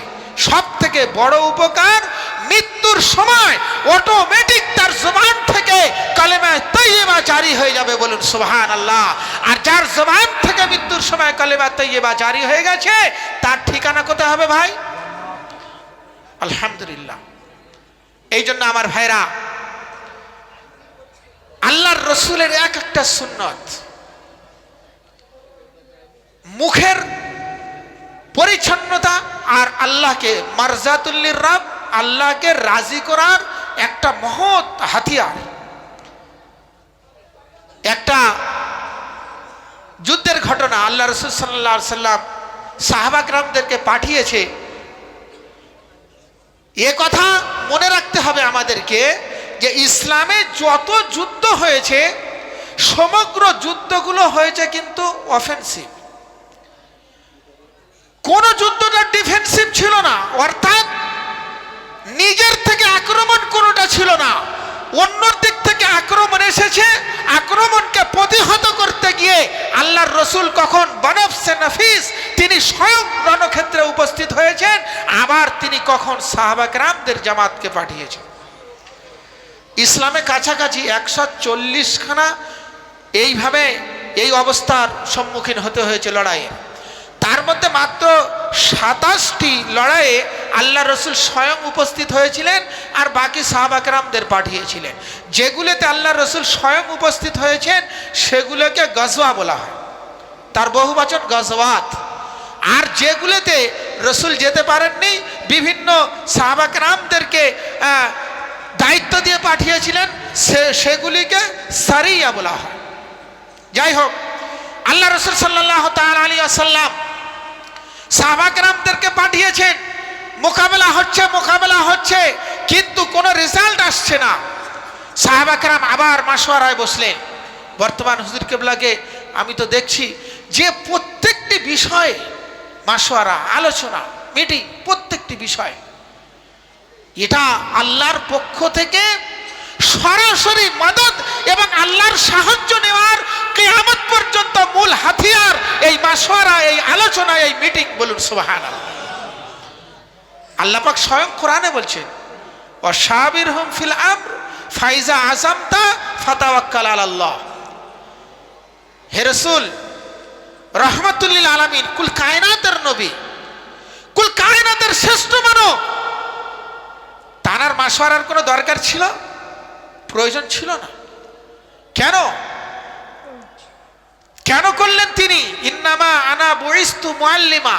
সব থেকে বড় উপকার, মৃত্যুর সময় অটোমেটিক তার জবান থেকে কালেমা তাইয়্যিবা জারি হয়ে যাবে। বলুন সুবহানাল্লাহ। আর যার জবান থেকে মৃত্যুর সময় কালেমা তাইয়্যিবা জারি হয়ে গেছে, তার ঠিকানা কোথায় হবে ভাই? আলহামদুলিল্লাহ। এই জন্য আমার ভাইরা, আল্লাহর রসুলের এক একটা সুন্নত, মুখের পরিচ্ছন্নতা, আর আল্লাহকে মারজাতুল লির-রব, আল্লাহকে রাজি করার একটা মহৎ হাতিয়ার। একটা যুদ্ধের ঘটনা, আল্লাহ রাসূল সাল্লাল্লাহু আলাইহি সাল্লাম সাহাবা কিরামদেরকে পাঠিয়েছে। এ কথা মনে রাখতে হবে আমাদেরকে যে ইসলামে যত যুদ্ধ হয়েছে, সমগ্র যুদ্ধগুলো হয়েছে কিন্তু অফেন্সিভ। কোন যুদ্ধটা ডিফেন্সিভ ছিল না, অর্থাৎ নিজের থেকে আক্রমণ কোনটা ছিল না। অন্য দিক থেকে আক্রমণ এসেছে, আক্রমণকে প্রতিহত করতে গিয়ে আল্লাহর রসুল কখন বনফসে নফিস তিনি স্বয়ং রণক্ষেত্রে উপস্থিত হয়েছেন, আবার তিনি কখন সাহাবা কিরামদের জামাতকে পাঠিয়েছেন। ইসলামে কাছাকাছি 140খানা এইভাবে এই অবস্থার সম্মুখীন হতে হয়েছে লড়াইয়ের। তার মধ্যে মাত্র 27টি লড়াইয়ে আল্লাহ রসুল স্বয়ং উপস্থিত হয়েছিলেন, আর বাকি সাহাবা কেরামদের পাঠিয়েছিলেন। যেগুলোতে আল্লাহ রসুল স্বয়ং উপস্থিত হয়েছেন সেগুলোকে গজওয়া বলা হয়, তার বহুবচন গজওয়াত। আর যেগুলোতে রসুল যেতে পারেননি, বিভিন্ন সাহাবা কেরামদেরকে দায়িত্ব দিয়ে পাঠিয়েছিলেন, সেগুলিকে সারিয়া বলা হয়। যাই হোক, আল্লাহ রসুল সাল্লাল্লাহু তাআলা আলাইহি ওয়াসাল্লাম সাহাবা কেরামদেরকে পাঠিয়েছেন, মোকাবেলা হচ্ছে, কিন্তু কোনো রেজাল্ট আসছে না। সাহাবা কেরাম আবার মাশওয়ারায় বসলেন। বর্তমান হুজুর কেবলাকে আমি তো দেখছি যে প্রত্যেকটি বিষয়ে মাশওয়ারা, আলোচনা, মিটিং, প্রত্যেকটি বিষয় এটা আল্লাহর পক্ষ থেকে সরাসরি মদদ এবং আল্লাহর সাহায্য নেওয়ার কিয়ামত পর্যন্ত মূল হাতিয়ার এই মাশওয়ারা, এই আলোচনা, এই মিটিং। বলুন সুবহানাল্লাহ। আল্লাহ পাক স্বয়ং কোরআনে বলছেন, ওয়াশাবিরহুম ফিল আমর ফাইজা আযামতা ফাতাওয়াক্কাল আলাল্লাহ। হে রাসূল, রাহমাতুল লিল আলামিন, কুল কায়নাতের নবী, কুল কায়নাতের শ্রেষ্ঠ মানব, তার মাশওয়ারার কোনো দরকার ছিল? প্রয়োজন ছিল না। কেন করলেন তিনি? ইন্নামা আনা বুইস্তু মুআল্লিমা,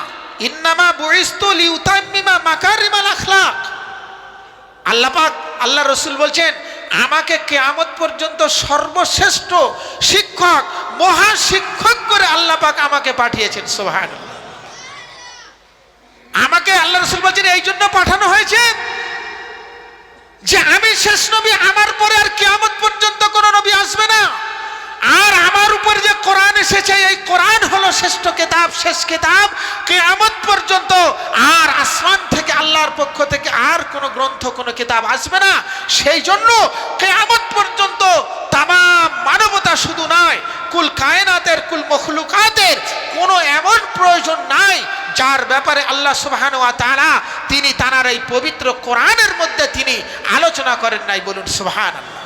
ইন্নামা বুইস্তু লিউতাম্মিমা মাকারিমাল আখলাক। আল্লাহ পাক, আল্লাহ রসুল বলছেন, আমাকে কিয়ামত পর্যন্ত সর্বশ্রেষ্ঠ শিক্ষক, মহা শিক্ষক করে আল্লাহ পাক আমাকে পাঠিয়েছেন। সুবহানাল্লাহ। আমাকে আল্লাহ রসুল বলছেন এই জন্য পাঠানো হয়েছে যে আমি শেষ নবী, আমার পরে আর কিয়ামত পর্যন্ত কোন নবী আসবে না। আর আমার উপর যে কোরআন এসেছে, এই কোরআন হলো শ্রেষ্ঠ কিতাব, শেষ কিতাব। কিয়ামত পর্যন্ত আর আসমান থেকে আল্লাহর পক্ষ থেকে আর কোন গ্রন্থ, কোন কিতাব আসবে না। সেই জন্য কিয়ামত পর্যন্ত তামাম মানবতা শুধু নয়, কুল কায়নাতের, কুল মখলুকাতের কোনো এমন প্রয়োজন নাই যার ব্যাপারে আল্লাহ সুবহানাহু ওয়া তাআলা তিনি তার এই পবিত্র কোরআনের মধ্যে তিনি আলোচনা করেন নাই। বলুন সুবহানাল্লাহ।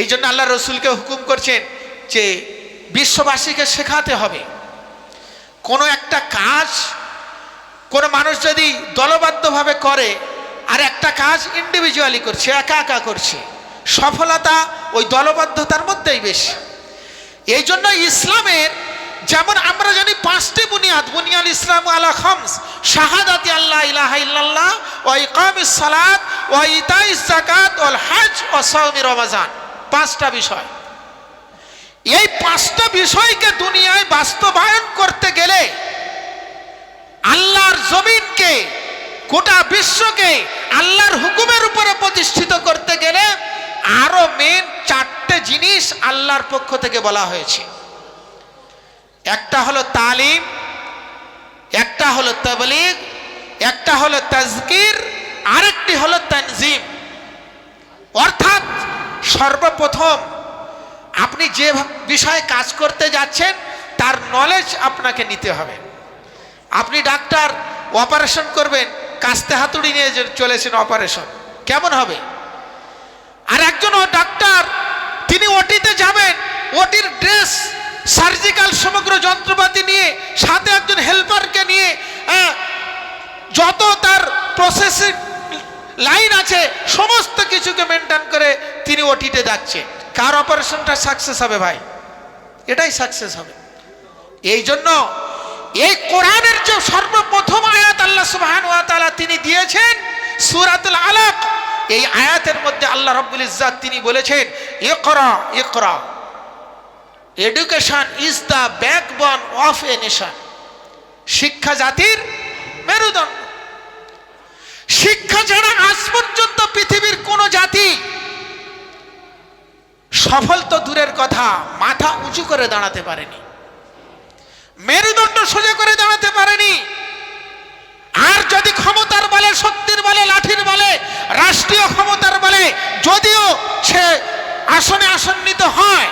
এই জন্য আল্লাহ রসুলকে হুকুম করছেন যে বিশ্ববাসীকে শেখাতে হবে, কোনো একটা কাজ কোনো মানুষ যদি দলবদ্ধভাবে করে আর একটা কাজ ইন্ডিভিজুয়ালি করছে, একা একা করছে, সফলতা ওই দলবদ্ধতার মধ্যেই বেশি। এই জন্য ইসলামের যেমন আমরা জানি 5টি বুনিয়াদ, বুনিয়াল ইসলাম আলা খামস, শাহাদাতি আল্লাহ ইলাহা ইল্লাল্লাহ ওয়া ইকামিস সালাত ওয়া ইতাইজ যাকাত ওয়াল হজ ওয়া সাওমি রমাজান, 5টা বিষয়। এই 5টা বিষয়কে দুনিয়ায় বাস্তবায়ন করতে গেলে, আল্লাহর জমিনকে, গোটা বিশ্বকে আল্লাহর হুকুমের উপরে প্রতিষ্ঠিত করতে গেলে আরো মেন 4টে জিনিস আল্লাহর পক্ষ থেকে বলা হয়েছে। একটা হলো তালিম, একটা হলো তাবলীগ, একটা হলো তাজকির, আরেকটি হলো তানজিম। অর্থাৎ সর্বপ্রথম আপনি যে বিষয়ে কাজ করতে যাচ্ছেন তার নলেজ আপনাকে নিতে হবে। আপনি ডাক্তার, অপারেশন করবেন, কাস্তে হাতুড়ি নিয়ে চলেছেন অপারেশন, কেমন হবে? আর একজন ডাক্তার, তিনি ওটিতে যাবেন, ওটির ড্রেস, সার্জিক্যাল সমগ্র যন্ত্রপাতি নিয়ে, সাথে একজন হেল্পারকে নিয়ে, যত তার প্রসেসিং লাইন আছে সমস্ত কিছুকে মেনটেন করে তিনি ওটিতে যাচ্ছে। কার অপারেশনটা সাকসেস হবে ভাই? এটাই সাকসেস হবে। এই জন্য এই কোরআনের যে সর্বপ্রথম আয়াত আল্লাহ সুবহানাহু ওয়া তাআলা তিনি দিয়েছেন সূরাতুল আলাক, এই আয়াতের মধ্যে আল্লাহ রাব্বুল ইজ্জাত তিনি বলেছেন, ইকরা ইকরা, education is the backbone of a nation. শিক্ষা জাতির মেরুদণ্ড। শিক্ষা ছাড়া আজ পর্যন্ত পৃথিবীর কোন জাতি সফল তো দূরের কথা, মাথা উঁচু করে দাঁড়াতে পারেনি, মেরুদণ্ড সোজা করে দাঁড়াতে পারেনি। আর যদি ক্ষমতার বলে, শক্তির বলে, লাঠির বলে, রাষ্ট্রীয় ক্ষমতার বলে যদিও সে আসনে আসন্নিত হয়,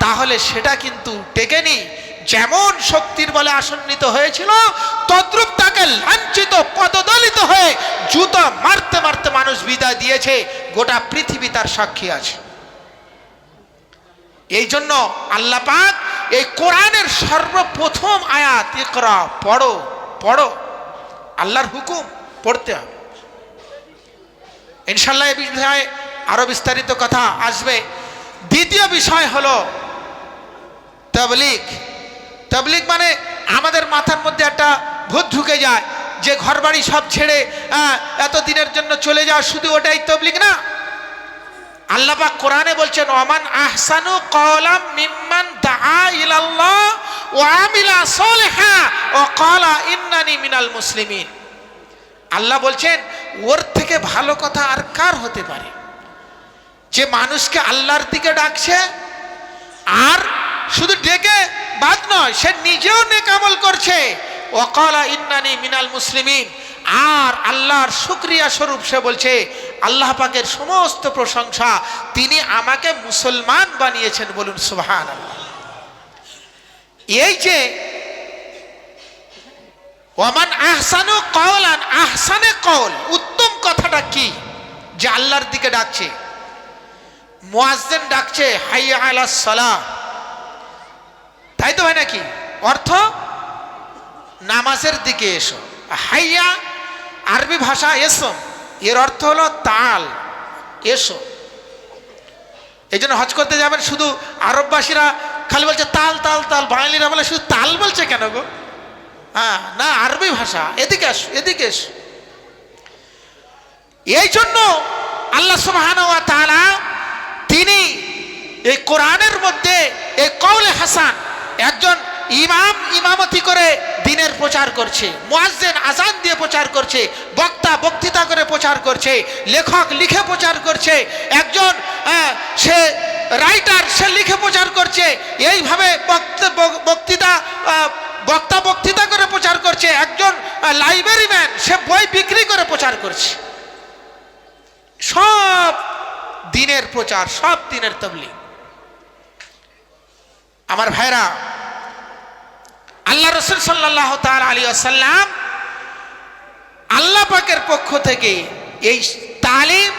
তাহলে সেটা কিন্তু টেকেনি। যেমন শক্তির বলে আসন্নিত হয়েছিল, তদ্রূপ তাকে লাঞ্ছিত, পদদলিত হয়ে জুতো মারতে মারতে মানুষ বিদায় দিয়েছে। গোটা পৃথিবী তার সাক্ষী আছে। এই জন্য আল্লাহ পাক এই কোরআনের সর্বপ্রথম আয়াত ইকরা, পড়ো পড়ো, আল্লাহর হুকুম, পড়তে হবে। ইনশাআল্লাহ এই বিষয়ে আরো বিস্তারিত কথা আসবে। দ্বিতীয় বিষয় হলো তাবলীগ। তাবলীগ মানে আমাদের মাথার মধ্যে একটা ভূত ঢুকে যায় যে ঘরবাড়ি সব ছেড়ে এত দিনের জন্য চলে যাওয়া, শুধু ওটাই তাবলীগ না। আল্লাহ পাক কোরআনে বলছেন ওমান আহসানু কওলাম মিম্মান দাআ ইলাল্লাহ ওয়া আমিলা সলিহা ওয়া ক্বালা ইন্নানি মিনাল মুসলিমিন। আল্লাহ বলছেন ওর থেকে ভালো কথা আর কার হতে পারে, যে মানুষকে আল্লাহর দিকে ডাকছে, আর শুধু ডেকে বাদ নয়, সে নিজেও নেক আমল করছে, ওয়া ক্বালা ইন্নানি মিনাল মুসলিমিন, আর আল্লাহর শুকরিয়া স্বরূপ সে বলছে আল্লাহ পাকের সমস্ত প্রশংসা, তিনি আমাকে মুসলমান বানিয়েছেন। বলুন সুবহানাল্লাহ। এই যে ওয়ামান আহসানু কওলান, আহসানে কওল, উত্তম কথাটা কি? যে আল্লাহর দিকে ডাকছে, মুয়াজ্জিন ডাকছে হাইয়া আলাস সালাহ, তাই তো হয় নাকি? অর্থ নামাজের দিকে এসো। হাইয়া আরবি ভাষা এসম, এর অর্থ হলো তাল, এসো। এই জন্য হজ করতে যাবেন, শুধু আরববাসীরা খালি বলছে তাল তাল তাল, বাঙালিরা বলে শুধু তাল বলছে কেন গো? হ্যাঁ না, আরবি ভাষা, এদিকে আসো এদিকে এসো। এই জন্য আল্লাহ সুবহানাহু ওয়া তাআলা তিনি এই কোরআনের মধ্যে এই কওলে হাসান, একজন ইমাম ইমামতি করে দিনের প্রচার করছে, মুয়াজ্জিন আযান দিয়ে প্রচার করছে, বক্তা বক্তৃতা করে প্রচার করছে, লেখক লিখে প্রচার করছে, একজন সে রাইটার সে লিখে প্রচার করছে, এইভাবে বক্তা বক্তৃতা করে প্রচার করছে, একজন লাইব্রেরিম্যান সে বই বিক্রি করে প্রচার করছে। সব দিনের প্রচার, সব দিনের তাবলীগ। আমার ভাইরা, আল্লাহ রাসূল সাল্লাল্লাহু তাআলা আলাইহি ওয়াসাল্লাম আল্লাহ পাকের পক্ষ থেকে এই তালিম,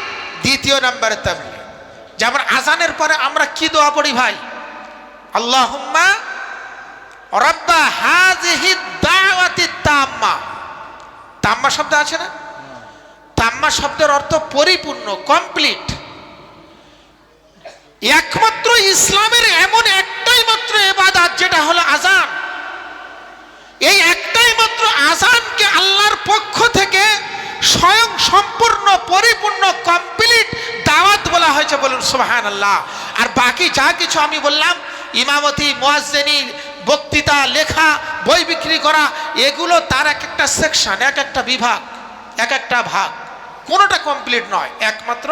দ্বিতীয় নম্বরে তাবলীগ। যেমন আযানের পরে আমরা কি দোয়া পড়ি ভাই? আল্লাহুম্মা রাব্বা হাযিহি দাওয়াতি তাম্মা। তাম্মা শব্দ আছে না? তাম্মা শব্দের অর্থ পরিপূর্ণ, কমপ্লিট। একমাত্র ইসলামের এমন একটাই মাত্র ইবাদত যেটা হলো আযান। এই একটাই মাত্র আযানকে আল্লাহর পক্ষ থেকে স্বয়ং সম্পূর্ণ পরিপূর্ণ কমপ্লিট দাওয়াত বলা হয়েছে। বলুন সুবহানাল্লাহ। আর বাকি যা কিছু আমি বললাম, ইমামতি, মুয়াজ্জিনি, বক্তৃতা, লেখা, বই বিক্রি করা, এগুলো তার এক একটা সেকশন, এক একটা বিভাগ, এক একটা ভাগ, কোনোটা কমপ্লিট নয়। একমাত্র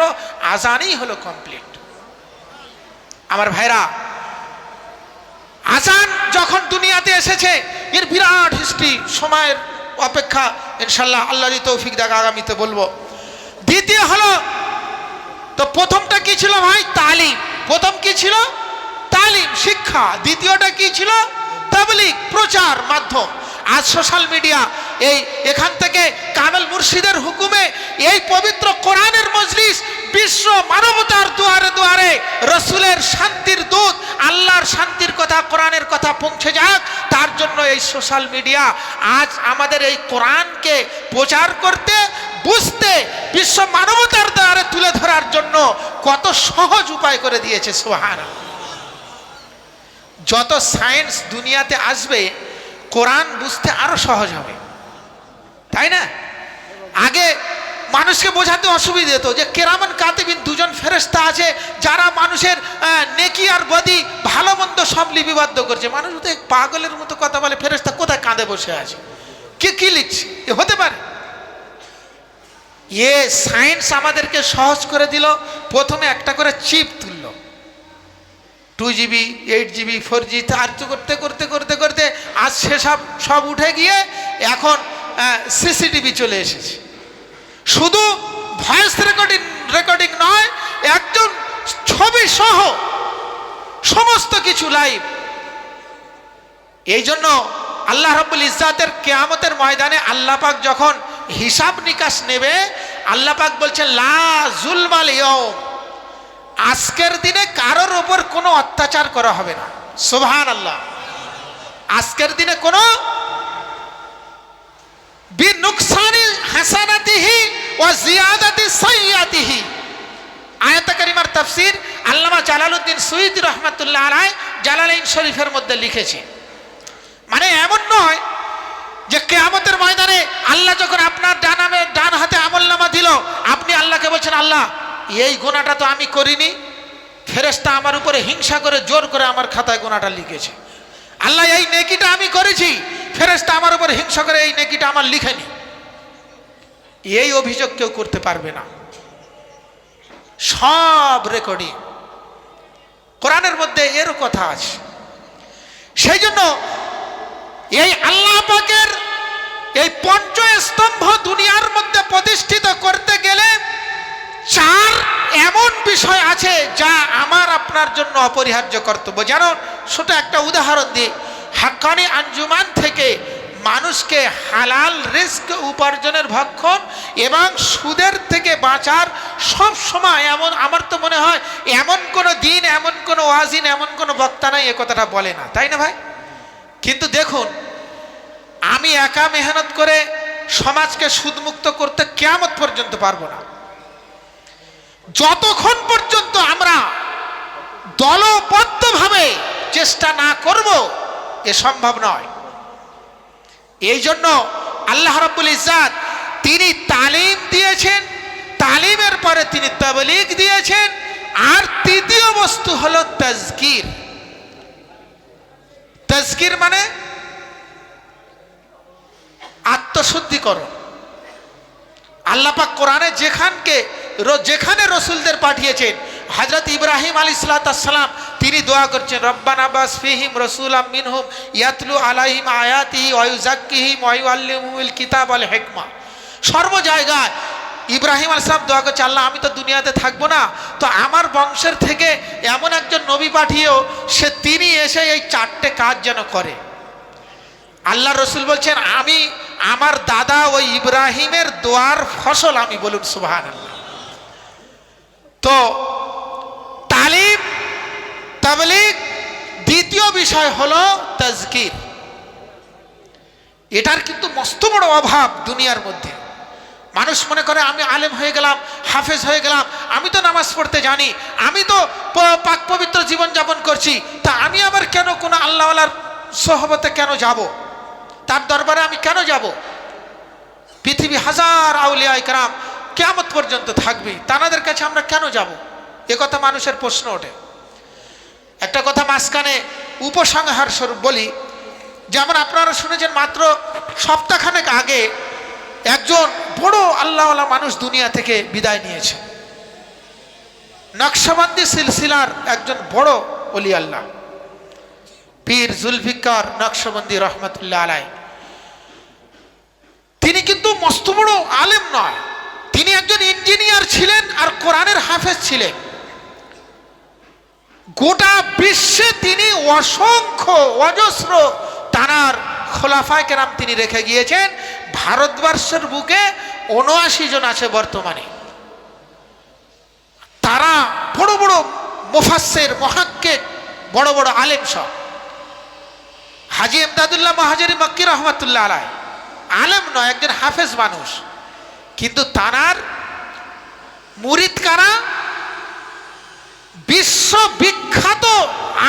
আযানই হলো কমপ্লিট। আমার ভাইরা, আযান যখন দুনিয়াতে এসেছে এর বিরাট হিস্ট্রি, সময়ের অপেক্ষা, ইনশাআল্লাহ আল্লাহ যদি তৌফিক দেয় আগামীতে বলবো। দ্বিতীয় হলো, তো প্রথমটা কি ছিল ভাই? তালিম। প্রথম কি ছিল? তালিম, শিক্ষা। দ্বিতীয়টা কি ছিল? তাবলীগ, প্রচার মাধ্যম। আজ সোশ্যাল মিডিয়া, এখান থেকে কামেল মুর্শিদের হুকুমে এই পবিত্র কোরআনের মজলিস বিশ্ব মানবতার দুয়ারে দুয়ারে রসুলের শান্তির দূত, আল্লাহর শান্তির কথা, কোরআনের কথা পৌঁছে যাক, তার জন্য এই সোশ্যাল মিডিয়া আজ আমাদের এই কোরআনকে প্রচার করতে, বুঝতে, বিশ্ব মানবতার দ্বারে তুলে ধরার জন্য কত সহজ উপায় করে দিয়েছে। সুবহানাল্লাহ। যত সায়েন্স দুনিয়াতে আসবে, কোরআন বুঝতে আরো সহজ হবে, তাই না? আগে মানুষকে বোঝাতে অসুবিধা হতো যে কিরামান কাতিবিন, দুজন ফেরেশতা আছে যারা মানুষের নেকি আর বদি, ভালো মন্দ সব লিপিবদ্ধ করছে। মানুষ তো পাগলের মতো কথা বলে, ফেরেশতা কোথায় কাঁধে বসে আছে, কি লিখছে, এ হতে পারে? সায়েন্স আমাদেরকে সহজ করে দিল। প্রথমে একটা করে চিপ তুললো, 2GB, 8GB, 4G, আর করতে করতে করতে করতে আজ সেসব সব উঠে গিয়ে এখন সিসিটিভি চলে এসেছে। শুধু ভয়েস রেকর্ডিং নয়, একজন ছবি সহ সমস্ত কিছু লাইভ। এই জন্য আল্লাহ রাব্বুল ইজ্জাতের কিয়ামতের ময়দানে আল্লাহ পাক যখন হিসাব নিকাশ নেবে, আল্লাহ পাক বলছেন লা যুলমাল ইয়াউম, আজকের দিনে কারোর ওপর কোনো অত্যাচার করা হবে না। সুবহানাল্লাহ। আজকের দিনে কোনো বিনুকসানি হাসানাতিহি ওয়া জিয়াদাতি সাইয়্যাতিহি, আয়াতে কারিমার তাফসীর আল্লামা জালালউদ্দিন সুয়ুতী রাহমাতুল্লাহ আলাইহি জালালাইন শরীফের মধ্যে লিখেছে। মানে এমন নয় যে কিয়ামতের ময়দানে আল্লাহ যখন আপনার ডান হাতে আমলনামা দিল, আপনি আল্লাহকে বলছেন, আল্লাহ এই গুনাহটা তো আমি করিনি, ফেরেশতা আমার উপরে হিংসা করে জোর করে আমার খাতায় গুনাহটা লিখেছে। আল্লাহ এই নেকিটা আমি করেছি, ফেরেশতা আমার উপরে হিংসা করে এই নেকিটা আমার লিখেনি। এই অভিযোগ কেউ করতে পারবে না। সব রেকর্ডিং কোরআনের মধ্যে এর কথা আছে। সেই জন্য এই আল্লাহ পাকের এই পঞ্চস্তম্ভ দুনিয়ার মধ্যে প্রতিষ্ঠিত করতে গেলে চার এমন বিষয় আছে যা আমার আপনার জন্য অপরিহার্য কর্তব্য। যেন ছোট একটা উদাহরণ দিই, হাক্কানি আঞ্জুমান থেকে মানুষকে হালাল রিস্ক উপার্জনের ভক্ষণ এবং সুদের থেকে বাঁচার সব সময় এমন, আমার তো মনে হয় এমন কোনো দিন, এমন কোনো ওয়াজিন, এমন কোনো বক্তা নাই এ কথাটা বলে না, তাই না ভাই? কিন্তু দেখুন, আমি একা মেহনত করে সমাজকে সুদমুক্ত করতে কিয়ামত পর্যন্ত পারবো না। যতক্ষণ পর্যন্ত আমরা দলবদ্ধভাবে চেষ্টা না করব এ সম্ভব নয়। এই জন্য আল্লাহ রাব্বুল ইজ্জাত তিনি তালিম দিয়েছেন, তালিমের পরে তিনি তাবলীগ দিয়েছেন, আর তৃতীয় বস্তু হলো তাজকির। তাজকির মানে আত্মশুদ্ধিকরণ। আল্লাহ পাক কোরআনে যেখানে রসুলদের পাঠিয়েছেন, হযরত ইব্রাহিম আলাইহিস সালাম তিনি দোয়া করছেন, রব্বানা বাস ফিহিম রাসূলাম মিনহুম ইয়াতলু আলাইহিম আয়াতিহি ওয়া ইউযাক্কিহিম ওয়া ইউআল্লিমুহুল কিতাব ওয়াল হিকমা। সর্ব জায়গায় ইব্রাহিম আলাইহিস সালাম দোয়া করছে, আল্লাহ আমি তো দুনিয়াতে থাকবো না, তো আমার বংশের থেকে এমন একজন নবী পাঠিয়েও তিনি এসে এই চারটে কাজ যেন করে। আল্লাহ রসুল বলছেন, আমি আমার দাদা ওই ইব্রাহিমের দোয়ার ফসল আমি, বলুন সুবহানাল্লাহ। তো তালিম, তাবলীগ, দ্বিতীয় বিষয় হলো তাজকির। এটার কিন্তু মস্ত বড় অভাব দুনিয়ার মধ্যে। মানুষ মনে করে আমি আলেম হয়ে গেলাম, হাফেজ হয়ে গেলাম, আমি তো নামাজ পড়তে জানি, আমি তো পাক পবিত্র জীবনযাপন করছি, তা আমি আবার কেন কোনো আল্লাহওয়ালার সোহবতে কেন যাব, তার দরবারে আমি কেন যাব? পৃথিবী হাজার আউলিয়া ইকরাম কিয়ামত পর্যন্ত থাকবে, তাদের কাছে আমরা কেন যাব? এ কথা মানুষের প্রশ্ন ওঠে। একটা কথা মাঝখানে উপসংহার স্বরূপ বলি, যেমন আপনারা শুনেছেন মাত্র সপ্তাহখানেক আগে একজন বড় আল্লাহওয়ালা মানুষ দুনিয়া থেকে বিদায় নিয়েছে। নকশবন্দি সিলসিলার একজন বড় ওলি আল্লাহ, পীর জুলফিকার নকশবন্দি রহমতুল্লাহ আলাইহি। তিনি কিন্তু মস্ত বড় আলেম নয়, তিনি একজন ইঞ্জিনিয়ার ছিলেন আর কোরআনের হাফেজ ছিলেন। গোটা বিশ্বে তিনি অসংখ্য অজস্র তানার খোলাফায়ে কেরাম তিনি রেখে গিয়েছেন। ভারতবর্ষের বুকে ৭৯ জন আছে বর্তমানে। তারা বড় বড় মুফাসসির, মুহাক্কিক, বড় বড় আলেম সব। হাজী ইমদাদুল্লাহ মুহাজিরি মক্কি রহমাতুল্লাহ আলাইহি আলেম নয়, একজন হাফেজ মানুষ, কিন্তু তানার মুরিদ কারা? বিশ্ববিখ্যাত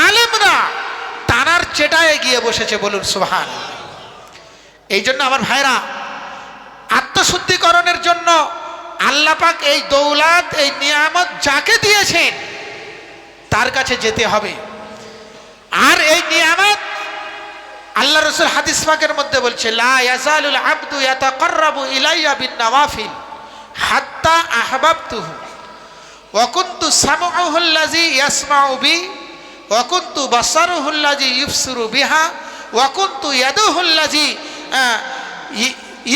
আলেমরা তানার চেটায় গিয়ে বসেছে, বলুন সুবহানাল্লাহ। এই জন্য আমার ভাইরা, আত্মশুদ্ধিকরণের জন্য আল্লাহ পাক এই দৌলত, এই নিয়ামত যাকে দিয়েছেন তার কাছে যেতে হবে। আর এই নিয়ামত আল্লাহ রাসূল হাদিস পাকের মধ্যে বলছে, লা ইয়াজালুল আবদু ইয়াতাকাররাবু ইলাইয়া বিন নওয়াফিল হাত্তা আহবাবতুহু ওয়া কুনতু সামউহু আল্লাযী ইয়াসমাউ বি ওয়া কুনতু বাসারুহু আল্লাযী ইবসিরু বিহা ওয়া কুনতু ইয়াদুহু আল্লাযী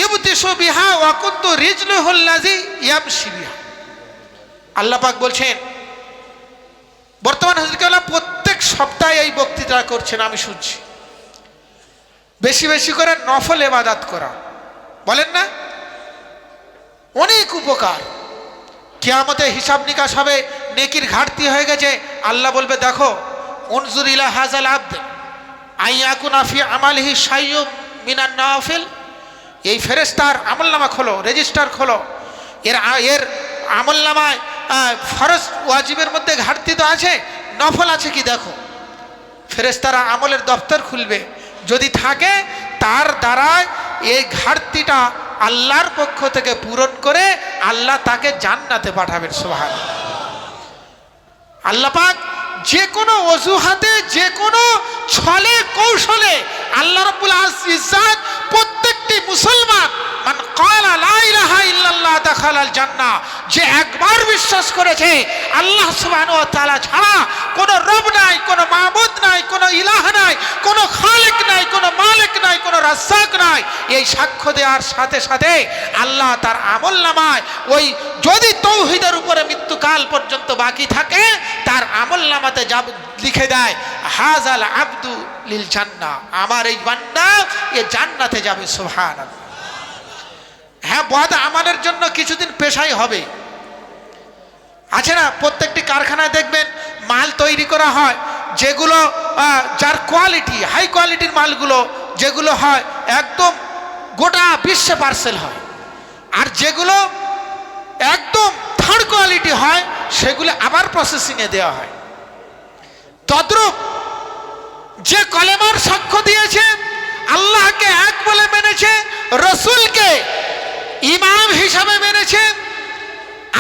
ইবতিশু বিহা ওয়া কুনতু রিজলুহু আল্লাযী ইয়ামশি বিহা। আল্লাহ পাক বলছেন, বর্তমান হুজুর কেবলা প্রত্যেক সপ্তাহে এই বক্তৃতা করছেন, আমি শুনছি। বেশি বেশি করে নফল ইবাদত করা, বলেন না, অনেক উপকার। কিয়ামতে হিসাব নিকাশ হবে, নেকির ঘাটতি হয়ে গেছে, আল্লাহ বলবে দেখো উনজুর ইলা হাযাল আবদ আইয়াকুনা ফি আমালিহি শাইয়্যুম মিনান নাওয়াফিল। এই ফেরেশতার আমলনামা খোলো, রেজিস্টার খোলো, এর আমলনামায় ফরজ ওয়াজিবের মধ্যে ঘাটতি তো আছে, নফল আছে কি দেখো। ফেরেশতারা আমলের দপ্তর খুলবে, যদি থাকে তার দ্বারা এই ঘাটতিটা আল্লাহর পক্ষ থেকে পূরণ করে আল্লাহ তাকে জান্নাতে পাঠাবেন। সুবহানাল্লাহ। আল্লাহ পাক যে কোনো অজুহাতে, যে কোনো ছলে কৌশলে আল্লাহ রাব্বুল ইজ্জত প্রত্যেকটি মুসলমান মান ক্বালা লা ইলাহা ইল্লাল্লাহ দাখালাল জান্নাহ, যে একবার বিশ্বাস করেছে আল্লাহ সুবহানাহু ওয়া তাআলা ছাড়া কোনো রব নাই, কোনো মাবুদ নাই, কোনো ইলাহ নাই, কোনো খালিক নাই, কোনো মালিক নাই, কোনো রাজ্জাক নাই, এই সাক্ষ্য দেওয়ার সাথে সাথে আল্লাহ তার আমলনামায় ওই যদি তৌহিদের উপরে মৃত্যুকাল পর্যন্ত বাকি থাকে তার আমলনামাতে যা লিখে দেয় হাযাল আবদু লিল জান্নাহ, আমার এই বান্দা এ জান্নাতে যাবে। সুবহানাল্লাহ। হ্যাঁ, বদ আমালের জন্য কিছুদিন পেশাই হবে, আছে না? প্রত্যেকটি কারখানায় দেখবেন মাল তৈরি করা হয়, যেগুলো যার কোয়ালিটি হাই কোয়ালিটির মালগুলো যেগুলো হয় একদম গোটা বিশ্বে পার্সেল হয়, আর যেগুলো একদম থার্ড কোয়ালিটি হয় সেগুলো আবার প্রসেসিংয়ে দেওয়া হয়। তদ্রূপ যে কলেমার সাক্ষ্য দিয়েছে, আল্লাহকে এক বলে মেনেছে, রসুলকে ইমাম হিসাবে মেনেছে,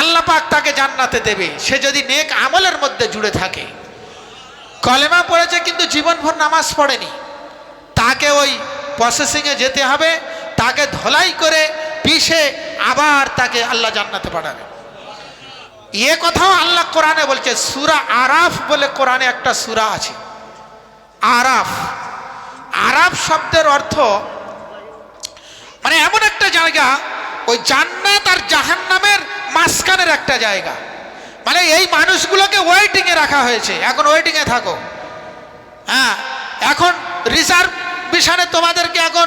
আল্লাহ পাক তাকে জান্নাতে দেবে, সে যদি নেক আমলের মধ্যে জুড়ে থাকে। কলেমা পড়েছে কিন্তু জীবনভর নামাজ পড়েনি, তাকে ওই প্রসেসিংয়ে যেতে হবে, তাকে ধোলাই করে পিষে আবার তাকে আল্লাহ জান্নাতে পাঠাবে। এ কথাও আল্লাহ কোরআনে বলছে। সূরা আরাফ বলে কোরআনে একটা সূরা আছে, আরাফ। আরাফ শব্দের অর্থ মানে এমন একটা জায়গা, ওই জান্নাত আর জাহান্নামের মাঝখানের একটা জায়গা, মানে এই মানুষগুলোকে ওয়েটিংয়ে রাখা হয়েছে, এখন ওয়েটিংয়ে থাকো। হ্যাঁ, এখন রিজার্ভেশনে তোমাদেরকে এখন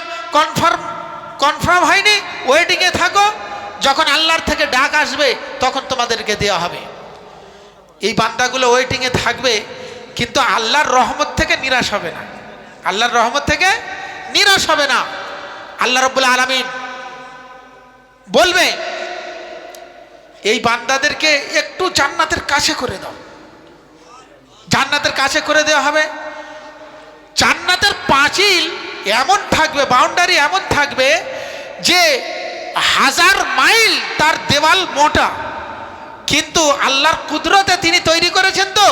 কনফার্ম হয়নি, ওয়েটিংয়ে থাকো, যখন আল্লাহর থেকে ডাক আসবে তখন তোমাদেরকে দেওয়া হবে। এই বান্দাগুলো ওয়েটিংয়ে থাকবে, কিন্তু আল্লাহর রহমত থেকে নিরাশ হবে না, আল্লাহর রহমত থেকে নিরাশ হবে না। আল্লাহ রাব্বুল আলামিন বলবে এই বান্দাদেরকে একটু জান্নাতের কাছে করে দাও, জান্নাতের কাছে করে দেওয়া হবে। জান্নাতের পাঁচিল এমন থাকবে, বাউন্ডারি এমন থাকবে যে 1000 মাইল তার দেওয়াল মোটা, কিন্তু আল্লাহর কুদরতে তিনি তৈরি করেছেন তো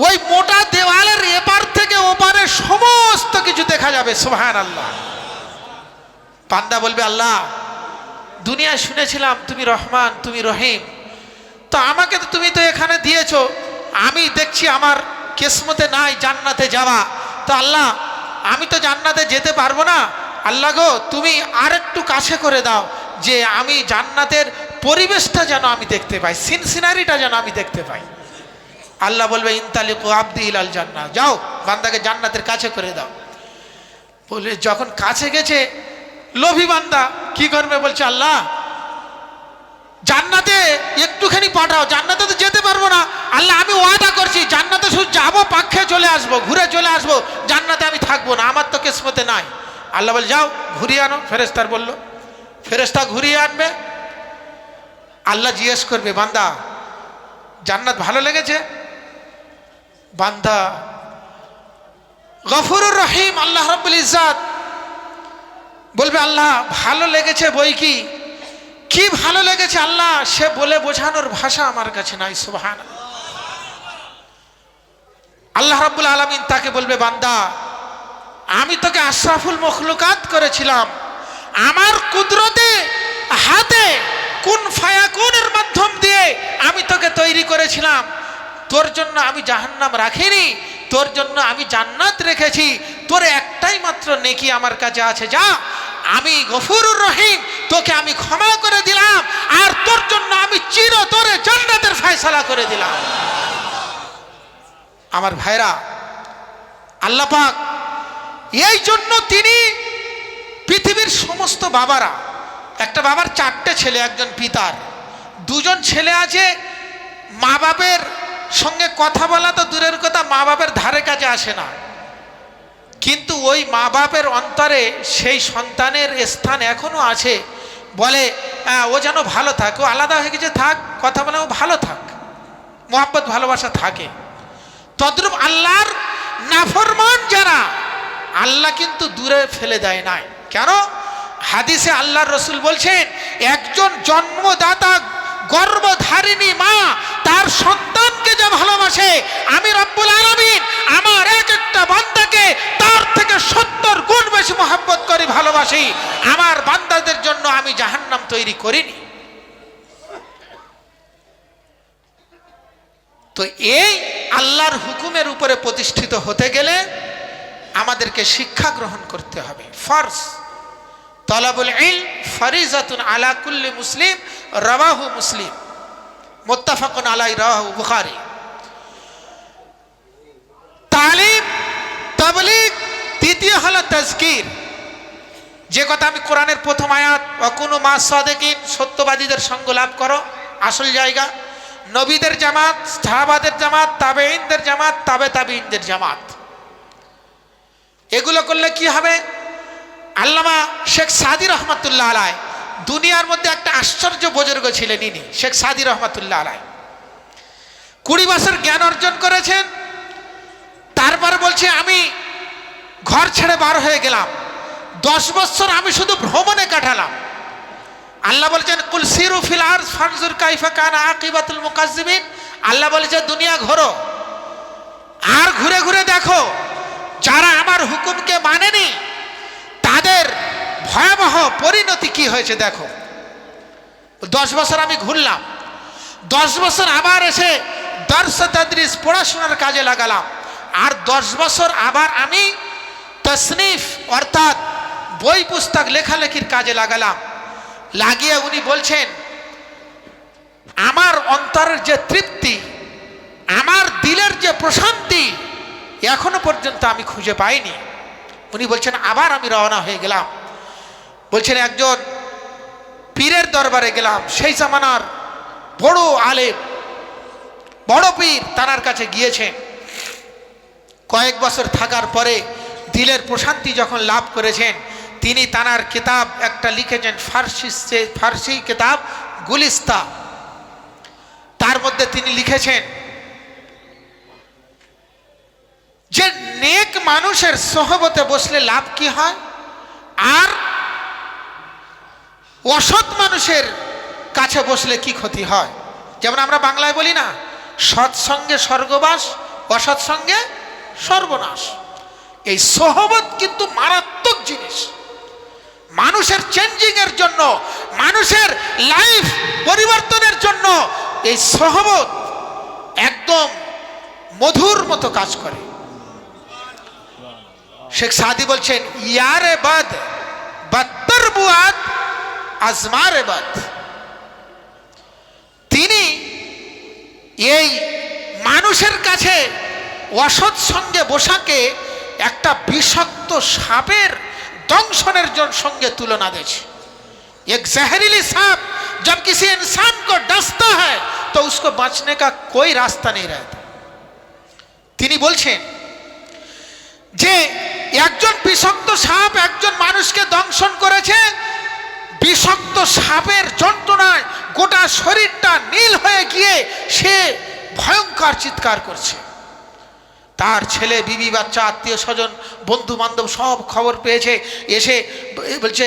ওই মোটা দেওয়ালের এপার থেকে ওপারে সমস্ত কিছু দেখা যাবে। সুবহানাল্লাহ। বান্দা বলবে আল্লাহ দুনিয়ায় শুনেছিলাম তুমি রহমান, তুমি রহিম, তো আমাকে তো তুমি তো এখানে দিয়েছো, আমি দেখছি আমার কিসমতে নাই জান্নাতে যাওয়া, তো আল্লাহ আমি তো জান্নাতে যেতে পারবো না, আল্লাহ গো তুমি আরেকটু কাছে করে দাও, যে আমি জান্নাতের পরিবেশটা যেন আমি দেখতে পাই, সিনারিটা যেন আমি দেখতে পাই। আল্লাহ বলবে ইনতালিকু আবদি ইলাল জান্নাহ, যাও বান্দাকে জান্নাতের কাছে করে দাও। বলে যখন কাছে গেছে, লোভী বান্দা কি করবে, বলছে আল্লাহ জান্নাতে একটুখানি পাঠাও, জান্নাতে তো যেতে পারবো না, আল্লাহ আমি ওয়াদা করছি জান্নাতে শুধু যাবো, পাক্ষে চলে আসবো, ঘুরে চলে আসবো, জান্নাতে আমি থাকবো না, আমার তো কিসমতে নাই। আল্লাহ বলে যাও ঘুরিয়ে আনো। ফেরেশতার বলল, ফেরেশতা ঘুরিয়ে আনবে। আল্লাহ জিজ্ঞেস করবে বান্দা জান্নাত ভালো লেগেছে? বান্দা গফুরুর রহিম আল্লাহ রাব্বুল ইজ্জত বলবে আল্লাহ ভালো লেগেছে বই কি, কি ভালো লেগেছে আল্লাহ সে বলে বোঝানোর ভাষা আমার কাছে নাই। সুবহানাল্লাহ। আল্লাহ রাব্বুল আলামিন তাকে বলবে বান্দা আমি তোকে আশরাফুল মখলুকাত করেছিলাম, আমার কুদরতে হাতে কুন ফায়াকুনের মাধ্যম দিয়ে আমি তোকে তৈরি করেছিলাম, তোর জন্য আমি জাহান্নাম রাখিনি, তোর জন্য আমি জান্নাত রেখেছি, তোর একটাই মাত্র নেকি আমার কাছে আছে, যা আমি গফুরুর রহিম তোকে আমি ক্ষমা করে দিলাম, আর তোর জন্য আমি চিরতরে জান্নাতের ফয়সালা করে দিলাম। আমার ভাইরা, আল্লাহ পাক এই জন্য তিনি পৃথিবীর সমস্ত বাবারা, একটা বাবার 4টে ছেলে, একজন পিতার 2জন ছেলে আছে, মা বাপের সঙ্গে কথা বলা তো দূরের কথা, মা বাপের ধারে কাছে আসে না, কিন্তু ওই মা বাপের অন্তরে সেই সন্তানের স্থান এখনো আছে। বলে ও যেন ভালো থাকে, ও আলাদা হয়ে গেছে থাক, কথা বলে ও ভালো থাক, মোহাব্বত ভালোবাসা থাকে। তদ্রূপ আল্লাহর নাফরমান যারা, আল্লাহ কিন্তু দূরে ফেলে দেয় নাই। কেন? হাদিসে আল্লাহর রসুল বলছেন, একজন জন্মদাতা গর্ভধারিণী মা তার সন্তানকে যা ভালোবাসে, আমি রব্বুল আলামিন আমার এক একটা বান্দাকে তার থেকে 70 গুণ বেশি মহব্বত করি, ভালোবাসি। আমার বান্দাদের জন্য আমি জাহান্নাম তৈরি করিনি। তো এই আল্লাহর হুকুমের উপরে প্রতিষ্ঠিত হতে গেলে আমাদেরকে শিক্ষা গ্রহণ করতে হবে। ফরজ তলাবুল ইলম ফরিজাতুন আলা কুল্লি মুসলিম, রাওয়াহু মুসলিম, মুত্তাফাকুন আলাইহি, রাওয়াহু বুখারী। তালিম, তাবলীগ, দ্বিতীয় হলো তাজকির। যে কথা আমি কোরআনের প্রথম আয়াত, ওয়াকুনু মা সাদিকিন, সত্যবাদীদের সঙ্গ লাভ করো, আসল জায়গা। নবীদের জামাত, সাহাবাদের জামাত, তাবেঈনদের জামাত, তাবে তাবেঈনদের জামাত। এগুলো করলে কি হবে? আল্লামা শেখ সাদি রহমাতুল্লাহ আলাইহি, দুনিয়ার মধ্যে একটা আশ্চর্য বুজুর্গ ছিলেন ইনি, শেখ সাদি রহমাতুল্লাহ আলাইহি। 20 বছর জ্ঞান অর্জন করেছেন। তারপরে বলছে আমি ঘর ছেড়ে বার হয়ে গেলাম, 10 বছর আমি শুধু ভ্রমণে কাটালাম। আল্লাহ বলেছেন কুল সিরু ফিল আরজ ফানজুর কাইফা কানা আকিবাতুল মুকাজ্জিবিন। আল্লাহ বলেছে দুনিয়া ঘোরো আর ঘুরে ঘুরে দেখো যারা আমার হুকুমকে মানেনি তাদের ভয়াবহ পরিণতি কি হয়েছে দেখো। 10 বছর আমি ঘুরলাম, 10 বছর আবার এসে দর্স তাদরিস পড়াশোনার কাজে লাগালাম, আর 10 বছর আবার আমি তাসনিফ অর্থাৎ বই পুস্তক লেখালেখির কাজে লাগালাম। লাগিয়ে উনি বলছেন আমার অন্তরের যে তৃপ্তি, আমার দিলের যে প্রশান্তি এখনো পর্যন্ত আমি খুঁজে পাইনি। উনি বলছেন আবার আমি রওনা হয়ে গেলাম। বলছেন একজন পীরের দরবারে গেলাম, সেই জামানার বড় আলেম, বড় পীর, তার কাছে গিয়েছেন। কয়েক বছর থাকার পরে দিলের প্রশান্তি যখন লাভ করেছেন, তিনি তানার কিতাব একটা লিখেছেন, ফার্সি কিতাব গুলিস্তা। তার মধ্যে তিনি লিখেছেন যে নেক মানুষের সোহবতে বসলে লাভ কি হয়, আর অসৎ মানুষের কাছে বসলে কি ক্ষতি হয়। যেমন আমরা বাংলায় বলি না, সৎসঙ্গে স্বর্গবাস, অসৎ সঙ্গে সর্বনাশ। এই সোহবত কিন্তু মারাত্মক জিনিস। মানুষের চেঞ্জিং এর জন্য, মানুষের লাইফ পরিবর্তনের জন্য এই সোহবত একদম মধুর মতো কাজ করে। শেখ সাদি বলছেন ইয়ারে বাদ বাত্তর বুয়াদ আজমারে বাদ। তিনি এই মানুষের কাছে অসৎ সঙ্গে বসাকে একটা বিষাক্ত সাপের दंशনের সঙ্গে তুলনা দিয়েছে। एक जहरीली सांप जब किसी इंसान को डसता है तो उसको बचने का कोई रास्ता नहीं रहता। তিনি বলছেন যে একজন বিষাক্ত সাপ একজন মানুষকে দংশন করেছে, বিষাক্ত সাপের যন্ত্রণায় গোটা শরীরটা নীল হয়ে গিয়ে সে ভয়ঙ্কর চিৎকার করছে। তার ছেলে, বিবি, বাচ্চা, আত্মীয় স্বজন, বন্ধু বান্ধব সব খবর পেয়েছে, এসে বলছে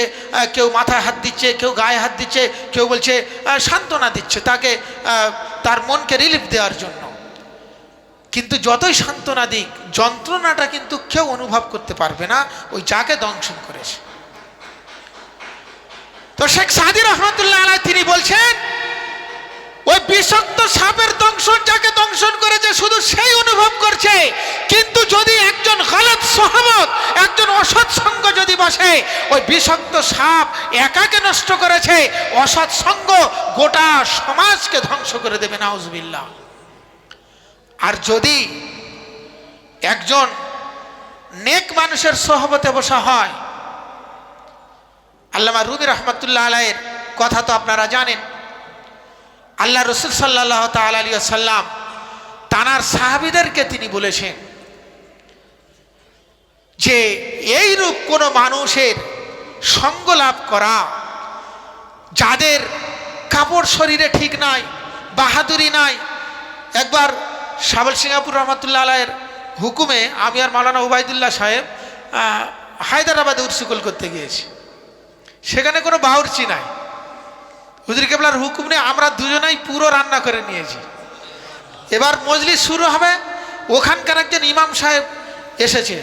কেউ মাথায় হাত দিচ্ছে, কেউ গায়ে হাত দিচ্ছে, কেউ বলছে সান্ত্বনা দিচ্ছে তাকে, তার মনকে রিলিফ দেওয়ার জন্য। কিন্তু যতই সান্ত্বনা দিক, যন্ত্রণাটা কিন্তু কেউ অনুভব করতে পারবে না ওই যাকে দংশন করেছে। তো শেখ সাদি রহমাতুল্লাহ আলাইহি তিনি বলছেন ওই বিষাক্ত সাপের দংশন যাকে দংশন করেছে শুধু সেই অনুভব করছে, কিন্তু যদি একজন গলত সোহবত, একজন অসৎ সঙ্গ যদি বসে, ওই বিষাক্ত সাপ একাকে নষ্ট করেছে, অসৎ সঙ্গ গোটা সমাজকে ধ্বংস করে দেবে, নাউজুবিল্লাহ। আর যদি একজন নেক মানুষের সোহবতে বসা হয়, আল্লামা রুমি রহমাতুল্লাহ আলাইহির কথা তো আপনারা জানেন। আল্লাহ রসুল সাল্লাল্লাহু তাআলা আলাইহি ওয়াসাল্লাম তানার সাহাবীদেরকে তিনি বলেছেন যে এইরূপ কোন মানুষের সঙ্গ লাভ করা, যাদের কাপড় শরীরে ঠিক নাই, বাহাদুরি নাই। একবার সাবল সিঙ্গাপুর রহমতুল্লাহ আলাইয়ের হুকুমে আমি আর মাওলানা উবাইদুল্লাহ সাহেব হায়দ্রাবাদে উরসুকুল করতে গিয়েছি। সেখানে কোনো বাউরচি নাই। হুজুর কেবলার হুকুম নিয়ে আমরা দুজনেই পুরো রান্না করে নিয়েছি। এবার মজলিস শুরু হবে, ওখানকার একজন ইমাম সাহেব এসেছে,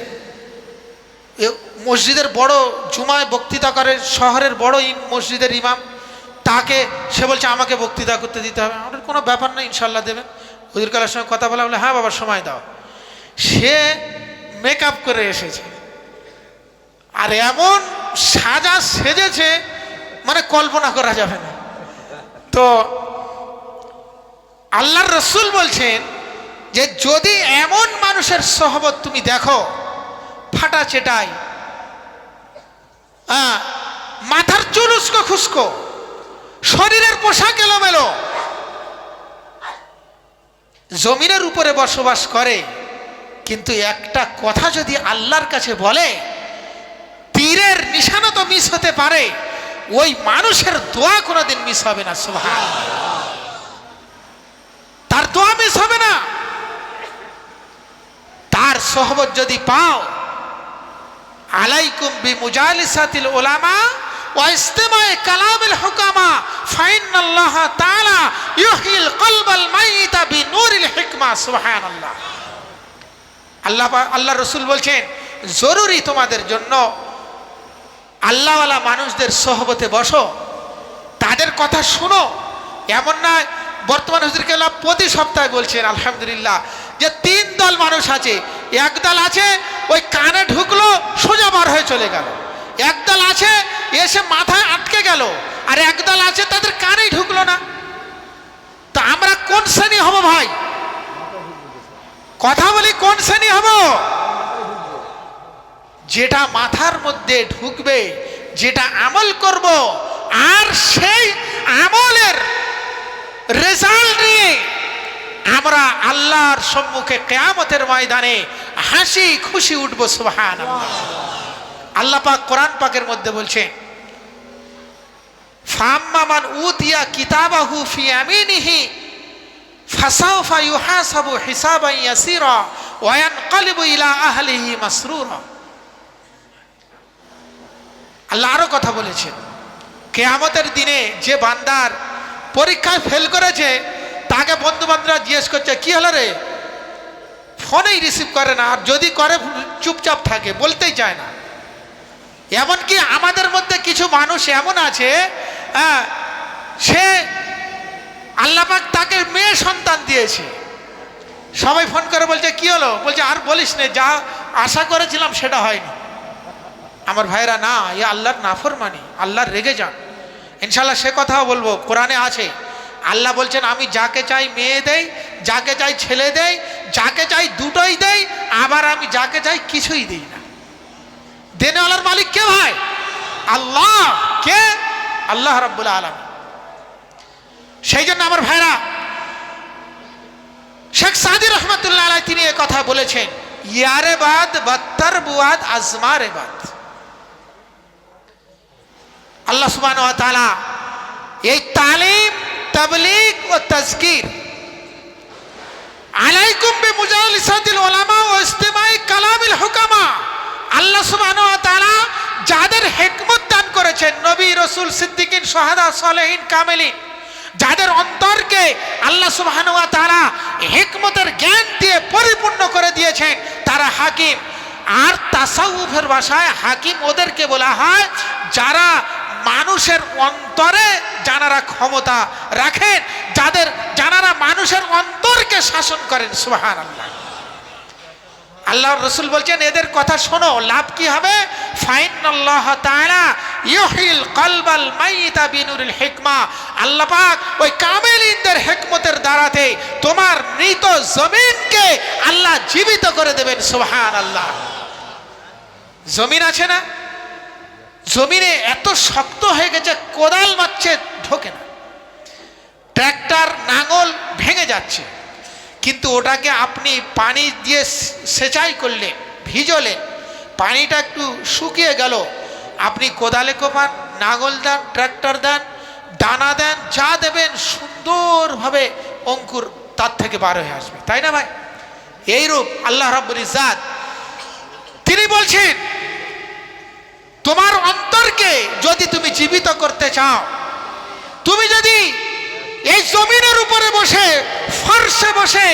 মসজিদের বড় জুমায় বক্তৃতা করে, শহরের বড় মসজিদের ইমাম। তাকে সে বলছে আমাকে বক্তৃতা করতে দিতে হবে। আমাদের কোনো ব্যাপার নেই, ইনশাল্লাহ দেবেন। হুজুর কালার সঙ্গে কথা বলা, বলে হ্যাঁ বাবা সময় দাও। সে মেকআপ করে এসেছে আর এমন সাজা সেজেছে মানে কল্পনা করা যাবে না। তো আল্লাহর রসুল বলছেন যে যদি এমন মানুষের সোহবত তুমি দেখো, ফাটা চেটাই, মাথার চুল উস্কো খুস্কো, শরীরের পোশাক এলোমেলো, জমিনের উপরে বসবাস করে, কিন্তু একটা কথা যদি আল্লাহর কাছে বলে, তীরের নিশানা তো মিস হতে পারে, ওই মানুষের দোয়া কোনোদিন মিস হবে না। সুবহানাল্লাহ, তার দোয়া মিস হবে না। তার সোহবত যদি পাও, আলাইকুম বিমুজালিসাতিল উলামা ওয়া ইস্তিমা'i কালামিল হুকামা ফাইন্নাল্লাহ তাআলা ইউহিল কলবাল মাইতা বিনূরিল হিকমা। সুবহানাল্লাহ। আল্লাহ রাসূল বলছেন জরুরি তোমাদের জন্য আল্লাহওয়ালা মানুষদের সোহবতে বসো, তাদের কথা শুনো। এমন নয়, বর্তমান হুজুর কেবলা প্রতি সপ্তাহে বলছেন আলহামদুলিল্লাহ যে 3 দল মানুষ আছে। একদল আছে ওই কানে ঢুকলো সোজা বার হয়ে চলে গেল, একদল আছে এসে মাথায় আটকে গেল, আর একদল আছে তাদের কানেই ঢুকলো না। তো আমরা কোন শ্রেণী হব ভাই? কথা বলি, কোন শ্রেণী হব? যেটা মাথার মধ্যে ঢুকবে, যেটা আমল করব, আর সেই আমলের রেজাল্ট নিয়ে আমরা আল্লাহর সম্মুখে কিয়ামতের ময়দানে হাসি খুশি উঠব। সুবহানাল্লাহ। আল্লাহ পাক কোরআন পাকের মধ্যে বলছেন ফাম্মা মান উতিয়া কিতাবাহু ফি ইয়ামিনিহি ফাসাউফা ইউহাসাবু হিসাবান ইয়াসীরা ওয়া ইয়ানকালিবু ইলা আহলিহি মাসরুরা। আল্লাহ আরো কথা বলেছেন, কিয়ামতের দিনে যে বান্দার পরীক্ষায় ফেল করেছে, তাকে বন্ধু বান্ধবরা জিজ্ঞেস করছে কি হলো রে, ফোনেই রিসিভ করে না, আর যদি করে চুপচাপ থাকে, বলতেই চায় না। এমনকি আমাদের মধ্যে কিছু মানুষ এমন আছে, সে আল্লাহ পাক তাকে মেয়ে সন্তান দিয়েছে, সবাই ফোন করে বলছে কি হলো, বলছে আর বলিস না, যা আশা করেছিলাম সেটা হয়নি। আমার ভাইরা, না, এ আল্লাহর নাফরমানি, আল্লাহর রেগে যান। ইনশাল্লাহ সে কথাও বলবো, কোরআনে আছে। আল্লাহ বলছেন আমি যাকে চাই মেয়ে দেই, যাকে চাই ছেলে দেই, যাকে চাই দুটোই দেই, আবার আমি যাকে চাই কিছুই দিই না। দেনেওয়ালার মালিক কে ভাই? আল্লাহ। কে? আল্লাহ রাব্বুল আলামিন। সেই জন্য আমার ভাইরা, শেখ সাদি রহমতুল্লাহ আলাইহি তিনি এই কথা বলেছেন, ইয়ারে বাদ বাত্তার বুয়াদ আজমারে বাদ। আল্লাহ সুবহানাহু ওয়া তাআলা এই তালিম, তাবলীগ ও তাজকির, আলাইকুম বিমুজালিসাতিল উলামা ওয়া ইস্তিমা'i কালামিল হুকামা, আল্লাহ সুবহানাহু ওয়া তাআলা যাদের হিকমত দান করেছেন, নবী, রাসূল, সিদ্দিকিন, শুহাদা, সালেহিন, কামেলিন, যাদের অন্তরকে আল্লাহ সুবহানাহু ওয়া তাআলা হিকমতের জ্ঞান দিয়ে পরিপূর্ণ করে দিয়েছেন, তারা হাকিম। আর তাসাউফের ভাষায় হাকিম ওদেরকে বলা হয় যারা মানুষের অন্তরে জানারা ক্ষমতা রাখেন, জানারা মানুষের অন্তরকে শাসন করেন। সুবহানাল্লাহ। আল্লাহর রাসূল বলছেন এদের কথা শোনো, লাভ কি হবে? ফাইনাল্লাহ তাআলা ইউহিল কলবাল মাইতা বিনুরিল হিকমা। আল্লাহ পাক ওই কামেলিনদের হিকমতের দ্বারাতে তোমার মৃত জমিনকে আল্লাহ জীবিত করে দেবেন। সুবহানাল্লাহ। জমিন আছে না, জমিনে এত শক্ত হয়ে গেছে, কোদাল মারছে ঢোকে না, ট্র্যাক্টর নাঙল ভেঙে যাচ্ছে, কিন্তু ওটাকে আপনি পানি দিয়ে সেচাই করলেন, ভিজলেন, পানিটা একটু শুকিয়ে গেল, আপনি কোদালে কোপান, নাঙল দেন, ট্র্যাক্টর দেন, দানা দেন, যা দেবেন সুন্দরভাবে অঙ্কুর তার থেকে বার হয়ে আসবে, তাই না ভাই? এইরূপ আল্লাহ রাব্বুল ইজ্জাত তিনি বলছেন, তোমার অন্তরকে যদি তুমি জীবিত করতে চাও, তুমি যদি এই জমিনের উপরে বসে ফর্শে বসে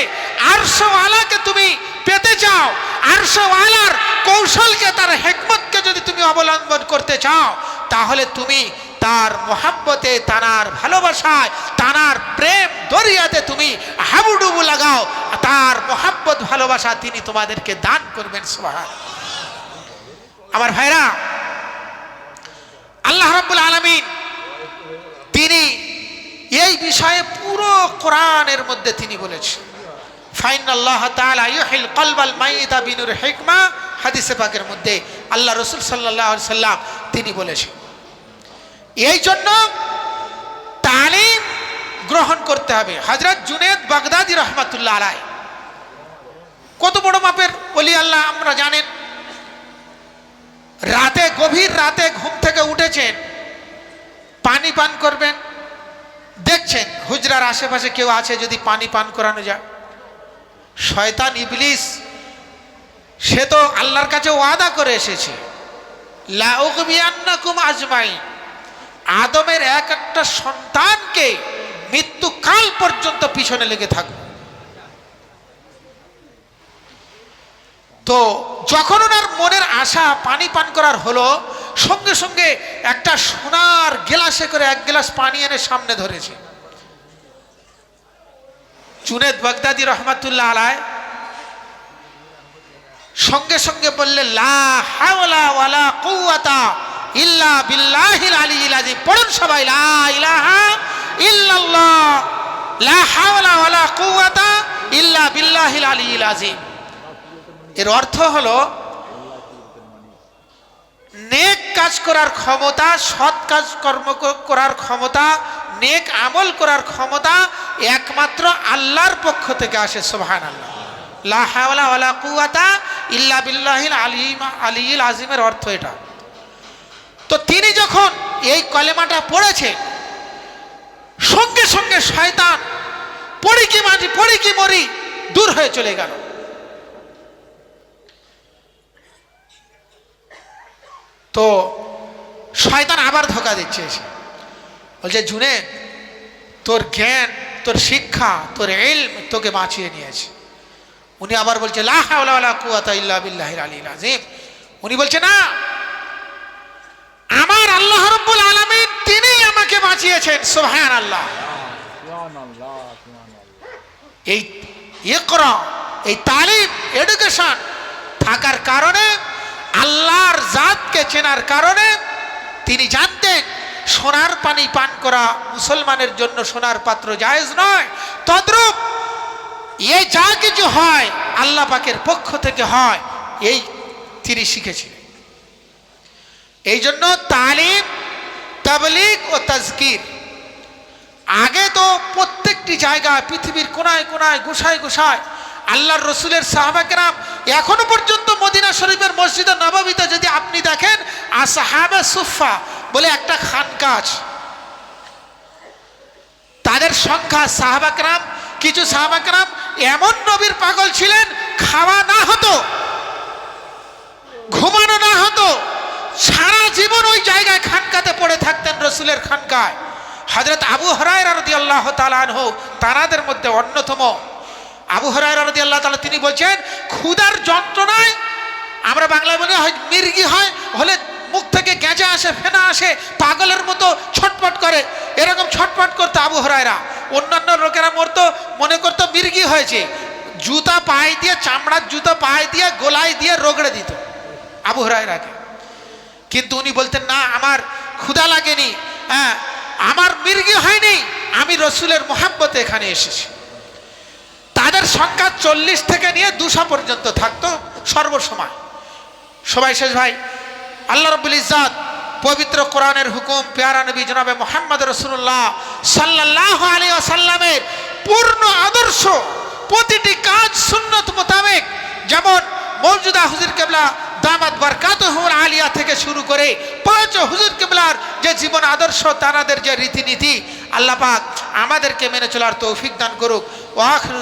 আরশওয়ালাকে তুমি পেতে চাও, আরশওয়ালার কৌশলকে, তার হিকমতকে যদি তুমি অবলম্বন করতে চাও, তাহলে তুমি তার মোহাব্বতে, তার ভালোবাসায়, তার প্রেম দরিয়াতে তুমি হাবুডুবু লাগাও, তার মোহাব্বত ভালোবাসা তিনি তোমাদেরকে দান করবেন। সুবহানাল্লাহ। আমার ভাইরা, আল্লাহ রাব্বুল আলামিন তিনি এই বিষয়ে পুরো কোরআনের মধ্যে তিনি বলেছেন, ফাইনাল্লাহ তাআলা ইউহিল কলবাল মাইতা বিনুর হিকমা, হাদিসে পাকের মধ্যে আল্লাহ রাসূল সাল্লাল্লাহু আলাইহি সাল্লাম তিনি বলেছেন। এই জন্য তালিম গ্রহণ করতে হবে। হযরত জুনায়েদ বাগদাদী রাহমাতুল্লাহ আলাইহি কত বড় মাপের ওলি আল্লাহ আমরা জানেন। রাতে, গভীর রাতে ঘুম থেকে উঠেছেন, পানি পান করবেন, দেখছেন হুজরার আশেপাশে কেউ আছে, যদি পানি পান করানো যায়, শয়তান ইবলিস সে তো আল্লাহর কাছে ওয়াদা করে এসেছে, লা উগবিয়ান্নাকুম আজমাইন, আদমের এক একটা সন্তানকে মৃত্যুকাল পর্যন্ত পিছনে লেগে থাকবে। তো যখন ওনার মনের আশা পানি পান করার হলো, সঙ্গে সঙ্গে একটা সোনার গ্লাসে করে এক গ্লাস পানি এনে সামনে ধরেছে। জুনায়েদ বাগদাদী রাহমাতুল্লাহ আলাইহি সঙ্গে সঙ্গে বললেন, লা হাওলা ওয়ালা কুওয়াতা ইল্লা বিল্লাহিল আলিয়্যিল আযীম। পড়ুন সবাই, লা ইলাহা ইল্লাল্লাহ, লা হাওলা ওয়ালা কুওয়াতা ইল্লা বিল্লাহিল আলিয়্যিল আযীম। এর অর্থ হলো, নেক কাজ করার ক্ষমতা, সৎ কাজ কর্ম করার ক্ষমতা, নেক আমল করার ক্ষমতা একমাত্র আল্লাহর পক্ষ থেকে আসে। সুবহানাল্লাহ। লা হাওলা ওয়ালা কুওয়াতা ইল্লা বিল্লাহিল আলিয়্যিল আযীমের অর্থ এটা। তো তিনি যখন এই কলেমাটা পড়েছেন, সঙ্গে সঙ্গে শয়তান পড়ি কি মরি দূর হয়ে চলে গেল। তো শয়তান আবার ধোঁকা দিচ্ছে, এসে বলছে, জুনায়েদ, তোর জ্ঞান, তোর শিক্ষা, তোর ইলম তোকে বাঁচিয়ে নিয়েছে। উনি আবার বলছে, লা হাওলা ওয়ালা কুওয়াতা ইল্লা বিল্লাহিল আলিয়্যিল আযীম। উনি বলছে, না, আমার আল্লাহ রাব্বুল আলামিন তিনিই আমাকে বাঁচিয়েছেন। সুবহানাল্লাহ। এই ইকরা, এই তালিম, এডুকেশন থাকার কারণে, আল্লাহর জাতকে চেনার কারণে তিনি জানতেন সোনার পানি পান করা মুসলমানের জন্য সোনার পাত্র জায়েজ নয়। তদ্রূপ এই যা কিছু হয় আল্লাহ পাকের পক্ষ থেকে হয়, এই তিনি শিখেছিলেন। এই জন্য তালিম, তাবলীগ ও তাজকির আগে তো প্রত্যেকটি জায়গায়, পৃথিবীর কোনায় কোনায়, গোসায় গোসায় আল্লাহর রসুলের সাহাবা কেরাম, এখনো পর্যন্ত মদিনা শরীফের মসজিদে নববীতে যদি আপনি দেখেন, আসহাবে সুফা বলে একটা খানকা আছে, তাদের সংখ্যা, সাহাবা কেরাম, কিছু সাহাবা কেরাম এমন নবীর পাগল ছিলেন, খাওয়া না হতো, ঘুমানো না হতো, সারা জীবন ওই জায়গায় খানকাতে পড়ে থাকতেন, রসুলের খানকায়। হযরত আবু হুরায়রা রাদিয়াল্লাহু তাআলা আনহু তাদের মধ্যে অন্যতম। আবু হুরায়রা রাদিয়াল্লাহু তাআলা তিনি বলছেন, ক্ষুধার যন্ত্রণায়, আমরা বাংলায় বলি হয় মির্গি হয়, হলে মুখ থেকে গেঁজা আসে, ফেনা আসে, পাগলের মতো ছটপট করে, এরকম ছটপট করতো আবু হুরায়রা। অন্যান্য লোকেরা মরতো, মনে করতো মির্গি হয়েছে, জুতা পায়ে দিয়ে, চামড়ার জুতা পায়ে দিয়ে, গোলায় দিয়ে রগড়ে দিত আবু হুরায়রাকে। কিন্তু উনি বলতেন, না, আমার ক্ষুধা লাগেনি, হ্যাঁ, আমার মির্গি হয়নি, আমি রসুলের মোহাব্বতে এখানে এসেছি। তাদের সংখ্যা 40 থেকে নিয়ে 200 পর্যন্ত থাকতো সর্বসময়। সবাই শেষ ভাই, আল্লাহ রাব্বুল ইজ্জাত পবিত্র কোরআনের হুকুম, পেয়ারা নবী জনাবে মুহাম্মদ রাসূলুল্লাহ সাল্লাল্লাহু আলাইহি ওয়াসাল্লামের পূর্ণ আদর্শ প্রতিটি কাজ সুন্নত মোতাবেক, যেমন মৌজুদা হুজুর কেবলা দামাত বারকাতুহুল আলিয়া থেকে শুরু করে পাঁচ হুজুর কেবলার যে জীবন আদর্শ, তানাদের যে রীতিনীতি, আল্লাহ পাক আমাদেরকে মেনে চলার তৌফিক দান করুক। ওয়া আখিরু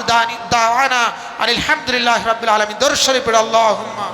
দাওয়ানা আলহামদুলিল্লাহি রাব্বিল আলামিন। দরুদ শরীফ পড়ে আল্লাহুম্মা